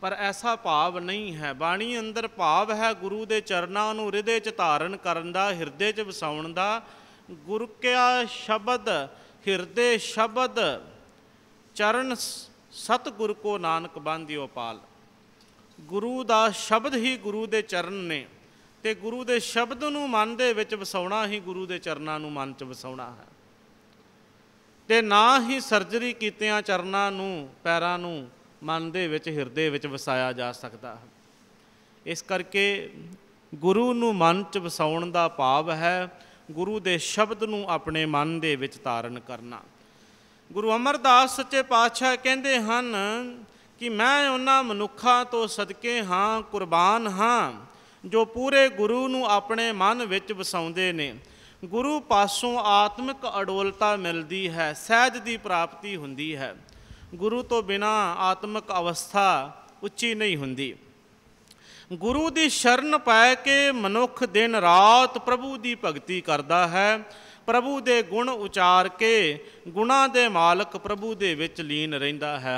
पर ऐसा भाव नहीं है। बाणी अंदर भाव है गुरु दे चरनां नूं हृदय च धारण करन दा, हिरदे च वसाउण दा। गुर क्या शब्द हिरदे शब्द, चरण सतगुर को नानक बांधियो पाल। गुरु दा शब्द ही गुरु दे चरण ने, ते गुरु दे शब्द नूं मन दे विच वसाउणा ही गुरु दे चरनां नूं मन च वसाउणा है। ते ना ही सर्जरी कीतियां चरनां नूं, पैरां नूं मन दे विच हिरदे विच वसाया जा सकदा है। इस करके गुरु नूं मन च वसाउण दा भाव है गुरु दे शब्द नूं अपने मन दे विच धारण करना। गुरु अमरदास सच्चे पातशाह कहंदे हन कि मैं उन्हां मनुखां तो सदके हाँ, कुर्बान हाँ, जो पूरे गुरु नूं अपने मन विच वसाउंदे ने। गुरु पासों आत्मिक अडोलता मिलदी है, सहज दी प्राप्ति हुंदी है। गुरु तो बिना आत्मिक अवस्था उच्ची नहीं हुंदी। गुरु दी शरण पै के मनुख दिन रात प्रभु दी भगती करदा है। प्रभु दे गुण उचार के गुणां दे मालक प्रभु दे विच लीन रहिंदा है।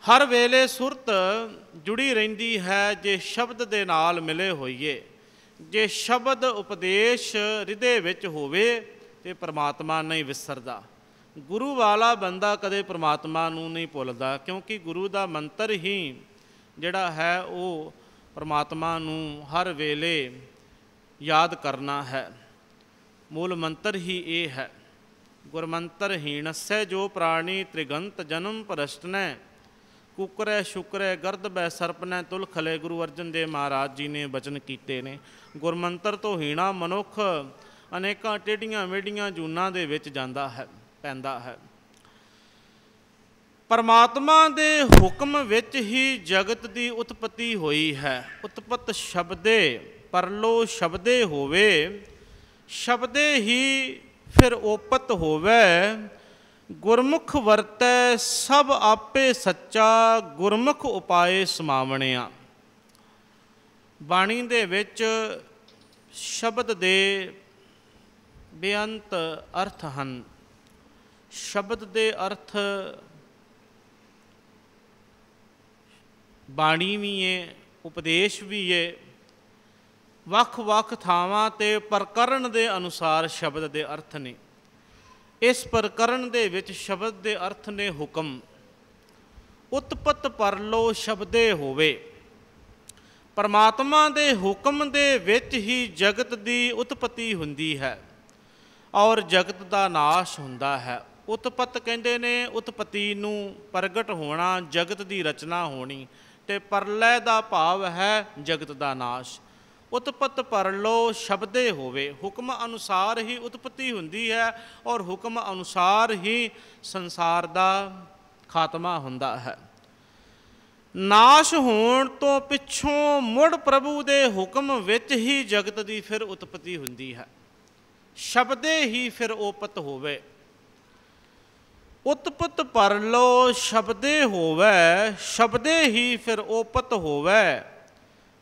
हर वेले सुरत जुड़ी रहिंदी है जे शब्द दे नाल मिले होइए। जे शब्द उपदेश हृदय विच होवे ते परमात्मा नहीं विसरदा। गुरु वाला बंदा कदे परमात्मा नूं नहीं भुलदा, क्योंकि गुरु दा मंत्र ही जिहड़ा है वो परमात्मा नूं हर वेले याद करना है। मूल मंत्र ही ये है, गुरमंत्र हीणस्य जो प्राणी त्रिगंत जन्म प्रश्न कुकरै शुकरै गर्द बै सरपनै तुल खले। गुरु अर्जन देव महाराज जी ने बचन कीते ने। गुरमंत्र तो हीणा मनुख अनेकां टेढ़ियां मेढ़ियां जूनां दे विच जांदा है, पैंदा है। परमात्मा दे हुक्म विच ही जगत दी उत्पत्ति होई है। उत्पत शब्दे परलो शब्दे होवे, शब्दे ही फिर ओपत होवे। गुरमुख वरतै सब आपे सच्चा, गुरमुख उपाए समावणिया। बाणी दे विच शब्द दे बेअंत अर्थ हन। शब्द दे अर्थ बाणी भी है, उपदेश भी है। वख वख थावां ते प्रकरण दे अनुसार शब्द दे अर्थ ने। इस प्रकरण दे विच शब्द दे अर्थ ने हुक्म। उत्पत परलो शब्दे होवे। परमात्मा दे हुक्म दे विच ही जगत दी उत्पत्ति हुंदी है और जगत दा नाश हुंदा है। उत्पत कहंदे ने उत्पत्ति नूं प्रगट होना, जगत दी रचना होनी। ਤੇ ਪਰਲੈ ਦਾ ਭਾਵ ਹੈ ਜਗਤ ਦਾ ਨਾਸ਼। ਉਤਪਤ ਪਰਲੋ ਸ਼ਬਦੇ ਹੋਵੇ, ਹੁਕਮ ਅਨੁਸਾਰ ਹੀ ਉਤਪਤੀ ਹੁੰਦੀ ਹੈ ਔਰ ਹੁਕਮ ਅਨੁਸਾਰ ਹੀ ਸੰਸਾਰ ਦਾ ਖਾਤਮਾ ਹੁੰਦਾ ਹੈ। ਨਾਸ਼ ਹੋਣ ਤੋਂ ਪਿੱਛੋਂ ਮੁੜ ਪ੍ਰਭੂ ਦੇ ਹੁਕਮ ਵਿੱਚ ਹੀ ਜਗਤ ਦੀ ਫਿਰ ਉਤਪਤੀ ਹੁੰਦੀ ਹੈ। ਸ਼ਬਦੇ ਹੀ ਫਿਰ ਉਪਤ ਹੋਵੇ। ਉਤਪਤ ਪਰਲੋ ਸ਼ਬਦੇ ਹੋਵੇ, ਸ਼ਬਦੇ ਹੀ ਫਿਰ ਉਪਤ ਹੋਵੇ।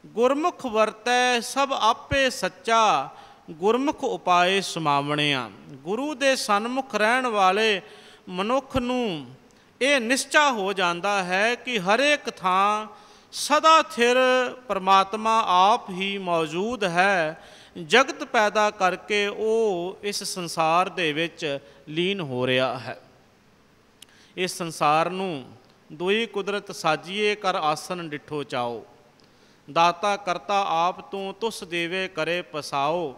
ਗੁਰਮੁਖ ਵਰਤੈ ਸਭ ਆਪੇ ਸੱਚਾ, ਗੁਰਮੁਖ ਉਪਾਏ ਸਮਾਵਣਿਆ। ਗੁਰੂ ਦੇ ਸਨਮੁਖ ਰਹਿਣ ਵਾਲੇ ਮਨੁੱਖ ਨੂੰ ਇਹ ਨਿਸ਼ਚਾ ਹੋ ਜਾਂਦਾ ਹੈ ਕਿ ਹਰੇਕ ਥਾਂ ਸਦਾ ਥਿਰ ਪਰਮਾਤਮਾ ਆਪ ਹੀ ਮੌਜੂਦ ਹੈ। ਜਗਤ ਪੈਦਾ ਕਰਕੇ ਉਹ ਇਸ ਸੰਸਾਰ ਦੇ ਵਿੱਚ ਲੀਨ ਹੋ ਰਿਹਾ ਹੈ। ਇਸ ਸੰਸਾਰ ਨੂੰ ਦੋਈ ਕੁਦਰਤ ਸਾਜੀਏ ਕਰ ਆਸਨ ਡਿਠੋ ਚਾਓ। ਦਾਤਾ ਕਰਤਾ ਆਪ ਤੂੰ ਤੁਸ ਦੇਵੇ ਕਰੇ ਪਸਾਓ।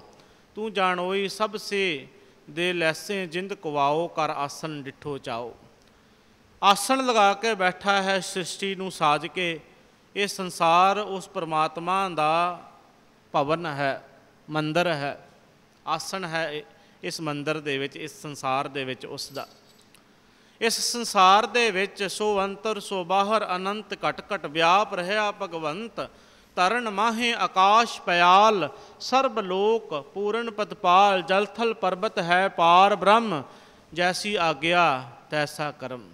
ਤੂੰ ਜਾਣੋਈ ਸਭ ਸੇ ਦੇ ਲੈਸੇ ਜਿੰਦ ਕੁਵਾਓ ਕਰ ਆਸਨ ਡਿਠੋ ਚਾਓ। ਆਸਣ ਲਗਾ ਕੇ ਬੈਠਾ ਹੈ ਸ੍ਰਿਸ਼ਟੀ ਨੂੰ ਸਾਜ ਕੇ। ਇਹ ਸੰਸਾਰ ਉਸ ਪਰਮਾਤਮਾ ਦਾ ਭਵਨ ਹੈ, ਮੰਦਰ ਹੈ, ਆਸਣ ਹੈ ਇਸ ਮੰਦਰ ਦੇ ਵਿੱਚ, ਇਸ ਸੰਸਾਰ ਦੇ ਵਿੱਚ ਉਸ ਦਾ। ਇਸ ਸੰਸਾਰ ਦੇ ਵਿੱਚ ਸੋ ਅੰਤਰ ਸੋ ਬਾਹਰ ਅਨੰਤ ਘਟ ਘਟ ਵਿਆਪ ਰਿਹਾ ਭਗਵੰਤ। ਤਰਨ ਮਾਹੇ ਆਕਾਸ਼ ਪਿਆਲ ਸਰਬ ਲੋਕ ਪੂਰਨ ਪਤਪਾਲ। ਜਲ ਥਲ ਪਰਬਤ ਹੈ ਪਾਰ ਬ੍ਰਹਮ ਜੈਸੀ ਆਗਿਆ ਤੈਸਾ ਕਰਮ।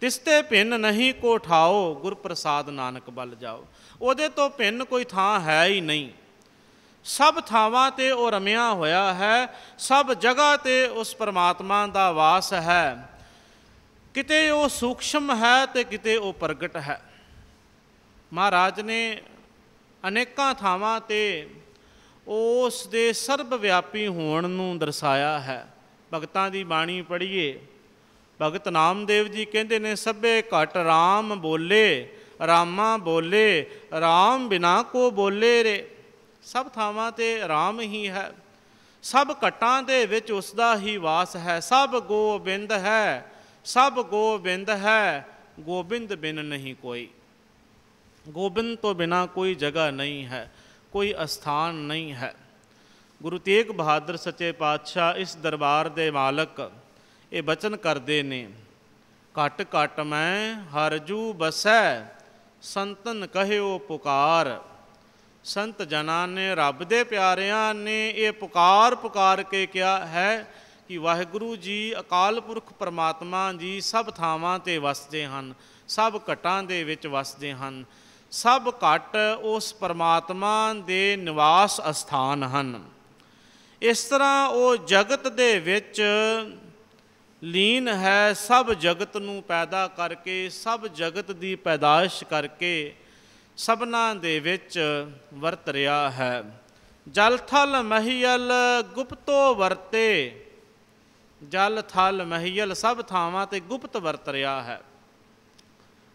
ਤਿਸਤੇ ਭਿੰਨ ਨਹੀਂ ਕੋ ਠਾਓ ਗੁਰ ਪ੍ਰਸਾਦ ਨਾਨਕ ਬਲ ਜਾਓ। ਉਹਦੇ ਤੋਂ ਭਿੰਨ ਕੋਈ ਥਾਂ ਹੈ ਹੀ ਨਹੀਂ। ਸਭ ਥਾਵਾਂ 'ਤੇ ਉਹ ਰਮਿਆ ਹੋਇਆ ਹੈ, ਸਭ ਜਗ੍ਹਾ 'ਤੇ ਉਸ ਪਰਮਾਤਮਾ ਦਾ ਵਾਸ ਹੈ। ਕਿਤੇ ਉਹ ਸੂਖਸ਼ਮ ਹੈ ਅਤੇ ਕਿਤੇ ਉਹ ਪ੍ਰਗਟ ਹੈ। ਮਹਾਰਾਜ ਨੇ ਅਨੇਕਾਂ ਥਾਵਾਂ 'ਤੇ ਉਸ ਦੇ ਸਰਬ ਵਿਆਪੀ ਹੋਣ ਨੂੰ ਦਰਸਾਇਆ ਹੈ। ਭਗਤਾਂ ਦੀ ਬਾਣੀ ਪੜ੍ਹੀਏ। ਭਗਤ ਨਾਮਦੇਵ ਜੀ ਕਹਿੰਦੇ ਨੇ, ਸਭੇ ਘਟ ਰਾਮ ਬੋਲੇ ਰਾਮਾ ਬੋਲੇ, ਰਾਮ ਬਿਨਾ ਕੋ ਬੋਲੇ ਰੇ। ਸਭ ਥਾਵਾਂ 'ਤੇ ਰਾਮ ਹੀ ਹੈ, ਸਭ ਘਟਾਂ ਦੇ ਵਿੱਚ ਉਸ ਦਾ ਹੀ ਵਾਸ ਹੈ। ਸਭ ਗੋਬਿੰਦ ਹੈ, ਸਭ ਗੋਬਿੰਦ ਹੈ, ਗੋਬਿੰਦ ਬਿਨ ਨਹੀਂ ਕੋਈ। ਗੋਬਿੰਦ ਤੋਂ ਬਿਨਾ ਕੋਈ ਜਗ੍ਹਾ ਨਹੀਂ ਹੈ, ਕੋਈ ਅਸਥਾਨ ਨਹੀਂ ਹੈ। ਗੁਰੂ ਤੇਗ ਬਹਾਦਰ ਸੱਚੇ ਪਾਤਸ਼ਾਹ ਇਸ ਦਰਬਾਰ ਦੇ ਮਾਲਕ ਇਹ ਬਚਨ ਕਰਦੇ ਨੇ, ਘਟ ਘਟ ਮੈਂ ਹਰਜੂ ਬਸੈ ਸੰਤਨ ਕਹਿਓ ਪੁਕਾਰ। ਸੰਤ ਜਨਾਂ ਨੇ, ਰੱਬ ਦੇ ਪਿਆਰਿਆਂ ਨੇ ਇਹ ਪੁਕਾਰ ਪੁਕਾਰ ਕੇ ਕਿਹਾ ਹੈ ਕਿ ਵਾਹਿਗੁਰੂ ਜੀ ਅਕਾਲ ਪੁਰਖ ਪਰਮਾਤਮਾ ਜੀ ਸਭ ਥਾਵਾਂ 'ਤੇ ਵਸਦੇ ਹਨ, ਸਭ ਘਟਾਂ ਦੇ ਵਿੱਚ ਵਸਦੇ ਹਨ। ਸਭ ਘਟ ਉਸ ਪਰਮਾਤਮਾ ਦੇ ਨਿਵਾਸ ਅਸਥਾਨ ਹਨ। ਇਸ ਤਰ੍ਹਾਂ ਉਹ ਜਗਤ ਦੇ ਵਿੱਚ ਲੀਨ ਹੈ। ਸਭ ਜਗਤ ਨੂੰ ਪੈਦਾ ਕਰਕੇ, ਸਭ ਜਗਤ ਦੀ ਪੈਦਾਇਸ਼ ਕਰਕੇ ਸਭਨਾਂ ਦੇ ਵਿੱਚ ਵਰਤ ਰਿਹਾ ਹੈ। ਜਲ ਥਲ ਮਹੀਲ ਗੁਪਤੋ ਵਰਤੇ। ਜਲ ਥਲ ਮਹੀਲ ਸਭ ਥਾਵਾਂ 'ਤੇ ਗੁਪਤ ਵਰਤ ਰਿਹਾ ਹੈ।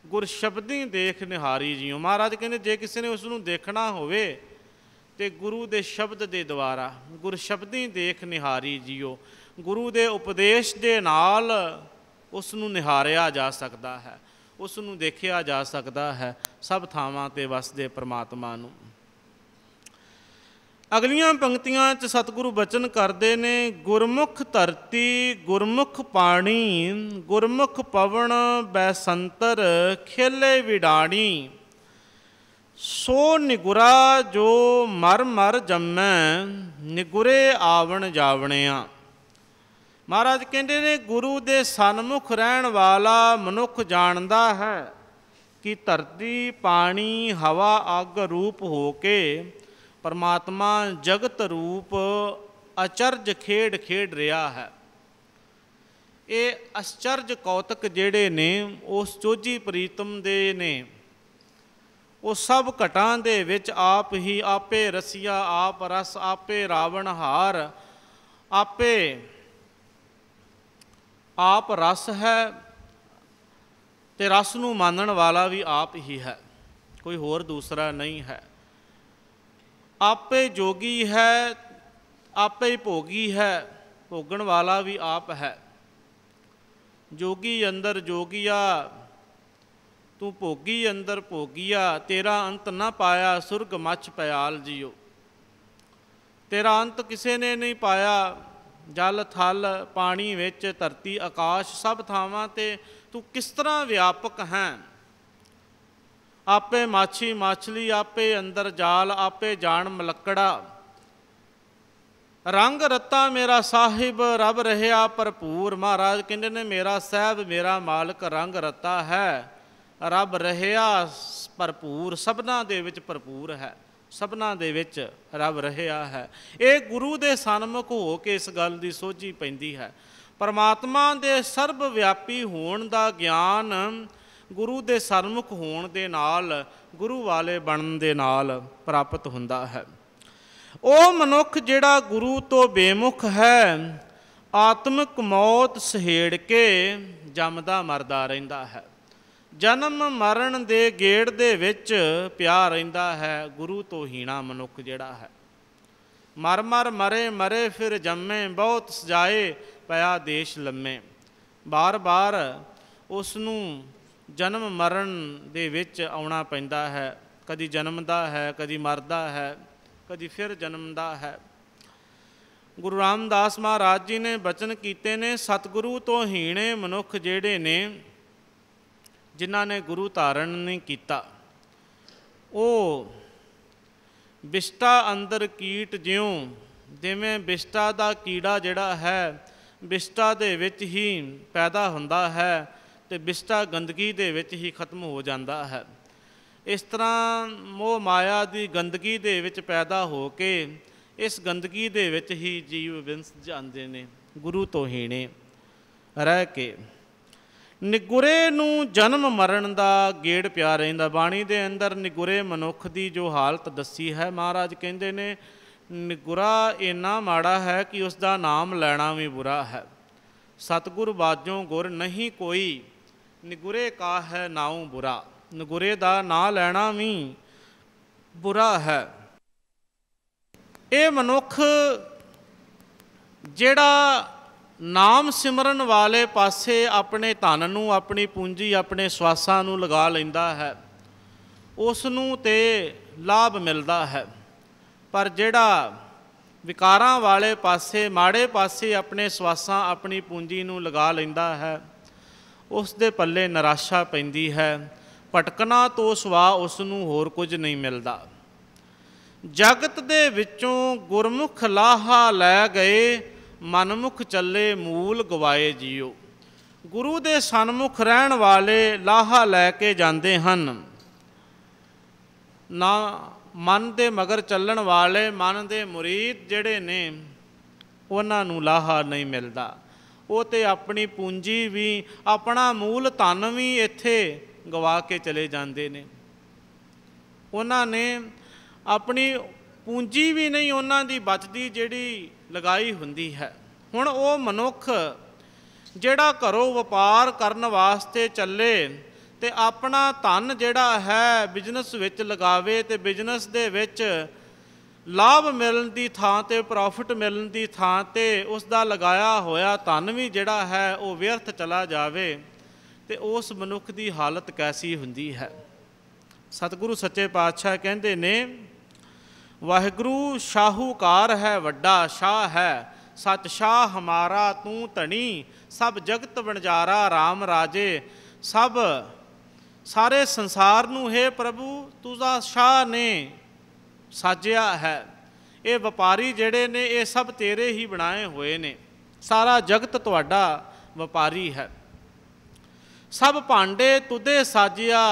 ਗੁਰ ਸ਼ਬਦੀ ਦੇਖ ਨਿਹਾਰੀ ਜੀਓ। ਮਹਾਰਾਜ ਕਹਿੰਦੇ ਜੇ ਕਿਸੇ ਨੇ ਉਸ ਨੂੰ ਦੇਖਣਾ ਹੋਵੇ ਤੇ ਗੁਰੂ ਦੇ ਸ਼ਬਦ ਦੇ ਦੁਆਰਾ, ਗੁਰ ਸ਼ਬਦੀ ਦੇਖ ਨਿਹਾਰੀ ਜੀਓ। ਗੁਰੂ ਦੇ ਉਪਦੇਸ਼ ਦੇ ਨਾਲ ਉਸ ਨੂੰ ਨਿਹਾਰਿਆ ਜਾ ਸਕਦਾ ਹੈ, ਉਸ ਨੂੰ ਦੇਖਿਆ ਜਾ ਸਕਦਾ ਹੈ, ਸਭ ਥਾਵਾਂ 'ਤੇ ਵਸਦੇ ਪਰਮਾਤਮਾ ਨੂੰ। ਅਗਲੀਆਂ ਪੰਕਤੀਆਂ 'ਚ ਸਤਿਗੁਰੂ ਬਚਨ ਕਰਦੇ ਨੇ, ਗੁਰਮੁਖ ਧਰਤੀ ਗੁਰਮੁਖ ਪਾਣੀ, ਗੁਰਮੁਖ ਪਵਨ ਬੈਸੰਤਰ ਖੇਲੇ ਵਿਡਾਣੀ। ਸੋ ਨਿਗੁਰਾ ਜੋ ਮਰ ਮਰ ਜੰਮੈ, ਨਿਗੁਰੇ ਆਵਣ ਜਾਵਣਿਆ। ਮਹਾਰਾਜ ਕਹਿੰਦੇ ਨੇ ਗੁਰੂ ਦੇ ਸਨਮੁਖ ਰਹਿਣ ਵਾਲਾ ਮਨੁੱਖ ਜਾਣਦਾ ਹੈ ਕਿ ਧਰਤੀ ਪਾਣੀ ਹਵਾ ਅੱਗ ਰੂਪ ਹੋ ਕੇ ਪਰਮਾਤਮਾ ਜਗਤ ਰੂਪ ਅਚਰਜ ਖੇਡ ਖੇਡ ਰਿਹਾ ਹੈ। ਇਹ ਅਚਰਜ ਕੌਤਕ ਜਿਹੜੇ ਨੇ ਉਸ ਚੋਜੀ ਪ੍ਰੀਤਮ ਦੇ ਨੇ। ਉਹ ਸਭ ਘਟਾਂ ਦੇ ਵਿੱਚ ਆਪ ਹੀ, ਆਪੇ ਰਸੀਆ ਆਪ ਰਸ, ਆਪੇ ਰਾਵਣਹਾਰ, ਆਪ ਰਸ ਹੈ ਤੇ ਰਸ ਨੂੰ ਮਾਨਣ ਵਾਲਾ ਵੀ ਆਪ ਹੀ ਹੈ, ਕੋਈ ਹੋਰ ਦੂਸਰਾ ਨਹੀਂ ਹੈ। ਆਪੇ ਜੋਗੀ ਹੈ, ਆਪੇ ਹੀ ਭੋਗੀ ਹੈ, ਭੋਗਣ ਵਾਲਾ ਵੀ ਆਪ ਹੈ। ਜੋਗੀ ਅੰਦਰ ਜੋਗੀਆ तू भोगी अंदर भोगिया, तेरा अंत न पाया सुरग मछ पयाल जियो। तेरा अंत किसी ने नहीं पाया, जल थल पानी विच धरती आकाश सब थावां ते तू किस तरह व्यापक है। आपे माछी माछली, आपे अंदर जाल, आपे जान मलकड़ा। रंग रत्ता मेरा साहिब रब रहा भरपूर। महाराज कहते ने मेरा साहब मेरा मालक रंग रत्ता है, रब रहा भरपूर, सबना दे विच भरपूर है, सबना दे विच रब रहा है। ये गुरु दे सन्मुख हो के इस गल की सोझी पैंदी है। परमात्मा दे सर्व व्यापी होण दा ज्ञान गुरु दे सन्मुख होण दे नाल, गुरु वाले बनन दे नाल प्राप्त हुंदा है। ਉਹ ਮਨੁੱਖ ਜਿਹੜਾ ਗੁਰੂ ਤੋਂ ਬੇਮੁਖ ਹੈ, ਆਤਮਿਕ ਮੌਤ ਸਹੇੜ ਕੇ ਜੰਮਦਾ ਮਰਦਾ ਰਹਿੰਦਾ ਹੈ। ਜਨਮ ਮਰਨ ਦੇ ਗੇੜ ਦੇ ਵਿੱਚ ਪਿਆ ਰਹਿੰਦਾ ਹੈ। ਗੁਰੂ ਤੋਂ ਹੀਣਾ ਮਨੁੱਖ ਜਿਹੜਾ ਹੈ, ਮਰ ਮਰ ਮਰੇ ਮਰੇ ਫਿਰ ਜੰਮੇ, ਬਹੁਤ ਸਜਾਏ ਪਿਆ ਦੇਸ਼ ਲੰਮੇ। ਬਾਰ ਬਾਰ ਉਸ ਨੂੰ ਜਨਮ ਮਰਨ ਦੇ ਵਿੱਚ ਆਉਣਾ ਪੈਂਦਾ ਹੈ। ਕਦੀ ਜਨਮਦਾ ਹੈ, ਕਦੀ ਮਰਦਾ ਹੈ, कभी फिर जन्मदा है। गुरु रामदास महाराज जी ने बचन कीते ने, सतगुरु तो हीणे मनुख जेड़े ने जिन्हां ने गुरु धारण नहीं कीता, वो बिष्टा अंदर कीट ज्यों, जिवें बिष्टा दा कीड़ा जिहड़ा है बिष्टा दे विच ही पैदा हुंदा है ते बिष्टा गंदगी दे विच ही खत्म हो जाता है। इस तरह मोह माया की गंदगी दे विच पैदा हो के इस गंदगी दे विच ही जीव विंस जाते हैं। गुरु तो हीणे रह के निगुरे नूं जन्म मरण का गेड़ पिया रहिंदा। बाणी दे अंदर निगुरे मनुख की जो हालत दसी है, महाराज कहते ने निगुरा इन्ना माड़ा है कि उसका नाम लैना भी बुरा है। सतगुर बाजों गुर नहीं कोई, निगुरे का है नाऊं बुरा। नगुरे का नां लैना भी बुरा है। ये मनुख जिहड़ा नाम सिमरन वाले पासे अपने धन नूं, अपनी पूंजी, अपने स्वासां नूं लगा लैंदा है, उसनूं ते लाभ मिलता है। पर जिहड़ा विकारां वाले पासे, माड़े पासे अपने स्वासां, अपनी पूंजी नूं लगा लैंदा है, उस दे पल्ले निराशा पैंदी है। भटकना तो सिवा उसनूं होर कुछ नहीं मिलता। जगत दे विचों गुरमुख लाहा लै गए, मनमुख चले मूल गवाए जियो। गुरु दे सन्मुख रहन वाले लाहा लैके जाते हैं, ना मन दे मगर चलण वाले मन दे मुरीद जिहड़े ने उन्हां नूं लाहा नहीं मिलता। वो तो अपनी पूंजी भी, अपना मूल धन भी इत्थे गवा के चले जाते हैं। उन्होंने अपनी पूंजी भी नहीं उन्हों की बचती जिहड़ी लगाई हुंदी है। हुण वो मनुख जिहड़ा घरों वपार करन वास्ते चले ते अपना धन जिहड़ा है बिजनस विच लगावे, ते बिजनस दे विच लाभ मिलण दी थां ते प्रॉफिट मिलण दी थां ते उसदा लगाया होया धन भी जिहड़ा है वो व्यर्थ चला जावे, ते उस मनुख की हालत कैसी हुंदी है। सतगुरु सच्चे पातशाह कहते ने, वाहिगुरु शाहूकार है वड्डा शाह है, सच शाह हमारा तू धनी, सब जगत वणजारा राम राजे। सब सारे संसार नूं हे प्रभु तुझा शाह ने साजिया है। ये व्यापारी जिहड़े ने ये सब तेरे ही बनाए हुए ने, सारा जगत तुहाडा व्यापारी है। सब भांडे तुदे साजिया,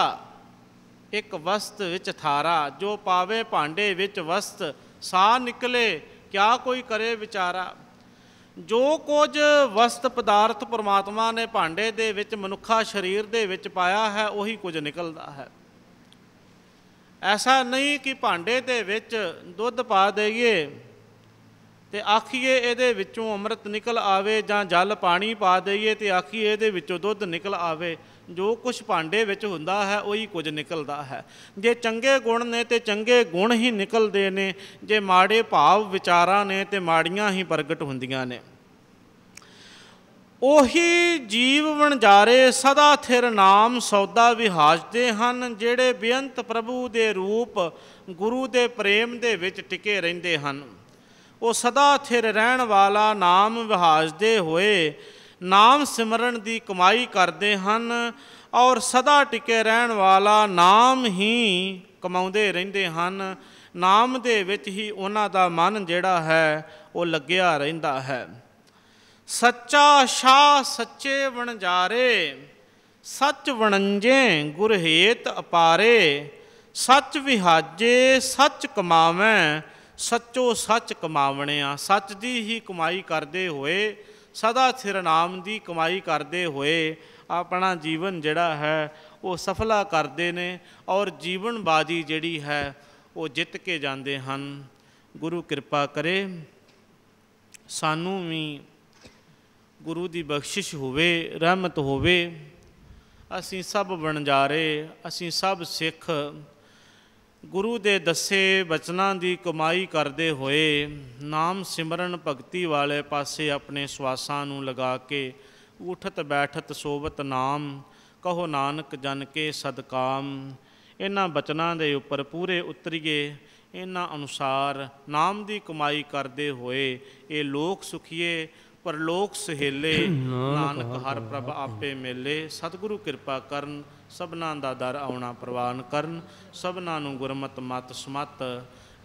एक वस्त विच थारा, जो पावे भांडे विच वस्त, सा निकले क्या कोई करे विचारा। जो कुछ वस्त पदार्थ परमात्मा ने भांडे दे विच मनुखा शरीर दे विच पाया है, उही कुछ निकलता है। ऐसा नहीं कि भांडे दे विच दुध पा देइए ते आखिए इहदे विचों अमृत निकल आवे, जां जल पानी पा दईए ते आखिए इहदे विचों दुध निकल आवे। जो कुछ भांडे विच हुंदा है उही कुछ निकलदा है। जे चंगे गुण ने ते चंगे गुण ही निकलदे ने, जे माड़े भाव विचारां ने ते माड़ियां ही प्रगट हुंदियां ने। ਉਹੀ ਜੀਵ ਵਣਜਾਰੇ ਸਦਾ ਥਿਰ ਨਾਮ ਸੌਦਾ ਵਿਹਾਜਦੇ ਹਨ, ਜਿਹੜੇ ਬੇਅੰਤ ਪ੍ਰਭੂ ਦੇ ਰੂਪ ਗੁਰੂ ਦੇ ਪ੍ਰੇਮ ਦੇ ਵਿੱਚ ਟਿਕੇ ਰਹਿੰਦੇ ਹਨ। ਉਹ ਸਦਾ ਥਿਰ ਰਹਿਣ ਵਾਲਾ ਨਾਮ ਵਿਹਾਜਦੇ ਹੋਏ ਨਾਮ ਸਿਮਰਨ ਦੀ ਕਮਾਈ ਕਰਦੇ ਹਨ, ਔਰ ਸਦਾ ਟਿਕੇ ਰਹਿਣ ਵਾਲਾ ਨਾਮ ਹੀ ਕਮਾਉਂਦੇ ਰਹਿੰਦੇ ਹਨ। ਨਾਮ ਦੇ ਵਿੱਚ ਹੀ ਉਹਨਾਂ ਦਾ ਮਨ ਜਿਹੜਾ ਹੈ ਉਹ ਲੱਗਿਆ ਰਹਿੰਦਾ ਹੈ। ਸੱਚਾ ਸ਼ਾਹ ਸੱਚੇ ਵਣਜਾਰੇ, ਸੱਚ ਵਣੰਜੇ ਗੁਰ ਹੇਤ ਅਪਾਰੇ, ਸੱਚ ਵਿਹਾਜੇ ਸੱਚ ਕਮਾਵੈ, ਸੱਚੋ ਸੱਚ ਕਮਾਵਣਿਆ। ਸੱਚ ਦੀ ਹੀ ਕਮਾਈ ਕਰਦੇ ਹੋਏ, ਸਦਾ ਸਿਰ ਨਾਮ ਦੀ ਕਮਾਈ ਕਰਦੇ ਹੋਏ ਆਪਣਾ ਜੀਵਨ ਜਿਹੜਾ ਹੈ ਉਹ ਸਫਲਾ ਕਰਦੇ ਨੇ, ਔਰ ਜੀਵਨ ਬਾਜੀ ਜਿਹੜੀ ਹੈ ਉਹ ਜਿੱਤ ਕੇ ਜਾਂਦੇ ਹਨ। ਗੁਰੂ ਕਿਰਪਾ ਕਰੇ ਸਾਨੂੰ ਵੀ ਗੁਰੂ ਦੀ ਬਖਸ਼ਿਸ਼ ਹੋਵੇ, ਰਹਿਮਤ ਹੋਵੇ। ਅਸੀਂ ਸਭ ਵਣਜਾਰੇ, ਅਸੀਂ ਸਭ ਸਿੱਖ ਗੁਰੂ ਦੇ ਦੱਸੇ ਬਚਨਾਂ ਦੀ ਕਮਾਈ ਕਰਦੇ ਹੋਏ ਨਾਮ ਸਿਮਰਨ ਭਗਤੀ ਵਾਲੇ ਪਾਸੇ ਆਪਣੇ ਸਵਾਸਾਂ ਨੂੰ ਲਗਾ ਕੇ ਉਠਤ ਬੈਠਤ ਸੋਵਤ ਨਾਮ, ਕਹੋ ਨਾਨਕ ਜਨ ਕੇ ਸਦਕਾਮ। ਇਹਨਾਂ ਬਚਨਾਂ ਦੇ ਉੱਪਰ ਪੂਰੇ ਉਤਰੀਏ, ਇਹਨਾਂ ਅਨੁਸਾਰ ਨਾਮ ਦੀ ਕਮਾਈ ਕਰਦੇ ਹੋਏ ਇਹ ਲੋਕ ਸੁਖੀਏ ਪਰਲੋਕ ਸੁਹੇਲੇ, ਨਾਨਕ ਹਰ ਪ੍ਰਭ ਆਪੇ ਮੇਲੇ। ਸਤਿਗੁਰੂ ਕਿਰਪਾ ਕਰਨ, ਸਭਨਾਂ ਦਾ ਦਰ ਆਉਣਾ ਪ੍ਰਵਾਨ ਕਰਨ, ਸਭਨਾਂ ਨੂੰ ਗੁਰਮਤਿ ਮਤ ਸਮਤ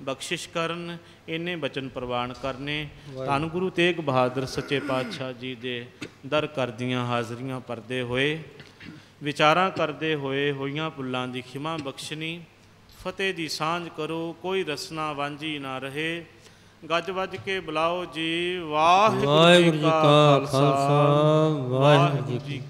ਬਖਸ਼ਿਸ਼ ਕਰਨ। ਇੰਨੇ ਬਚਨ ਪ੍ਰਵਾਨ ਕਰਨੇ। ਧੰਨ ਗੁਰੂ ਤੇਗ ਬਹਾਦਰ ਸੱਚੇ ਪਾਤਸ਼ਾਹ ਜੀ ਦੇ ਦਰ ਕਰਦੀਆਂ ਹਾਜ਼ਰੀਆਂ ਭਰਦੇ ਹੋਏ, ਵਿਚਾਰਾਂ ਕਰਦੇ ਹੋਏ ਹੋਈਆਂ ਭੁੱਲਾਂ ਦੀ ਖਿਮਾ ਬਖਸ਼ਣੀ। ਫਤਿਹ ਦੀ ਸਾਂਝ ਕਰੋ, ਕੋਈ ਰਸਨਾ ਵਾਂਝੀ ਨਾ ਰਹੇ। ਗੱਜ ਵੱਜ ਕੇ ਬੁਲਾਓ ਜੀ। ਵਾਹਿਗੁਰੂ ਜੀ ਕਾ ਖਾਲਸਾ, ਵਾਹਿਗੁਰੂ ਜੀ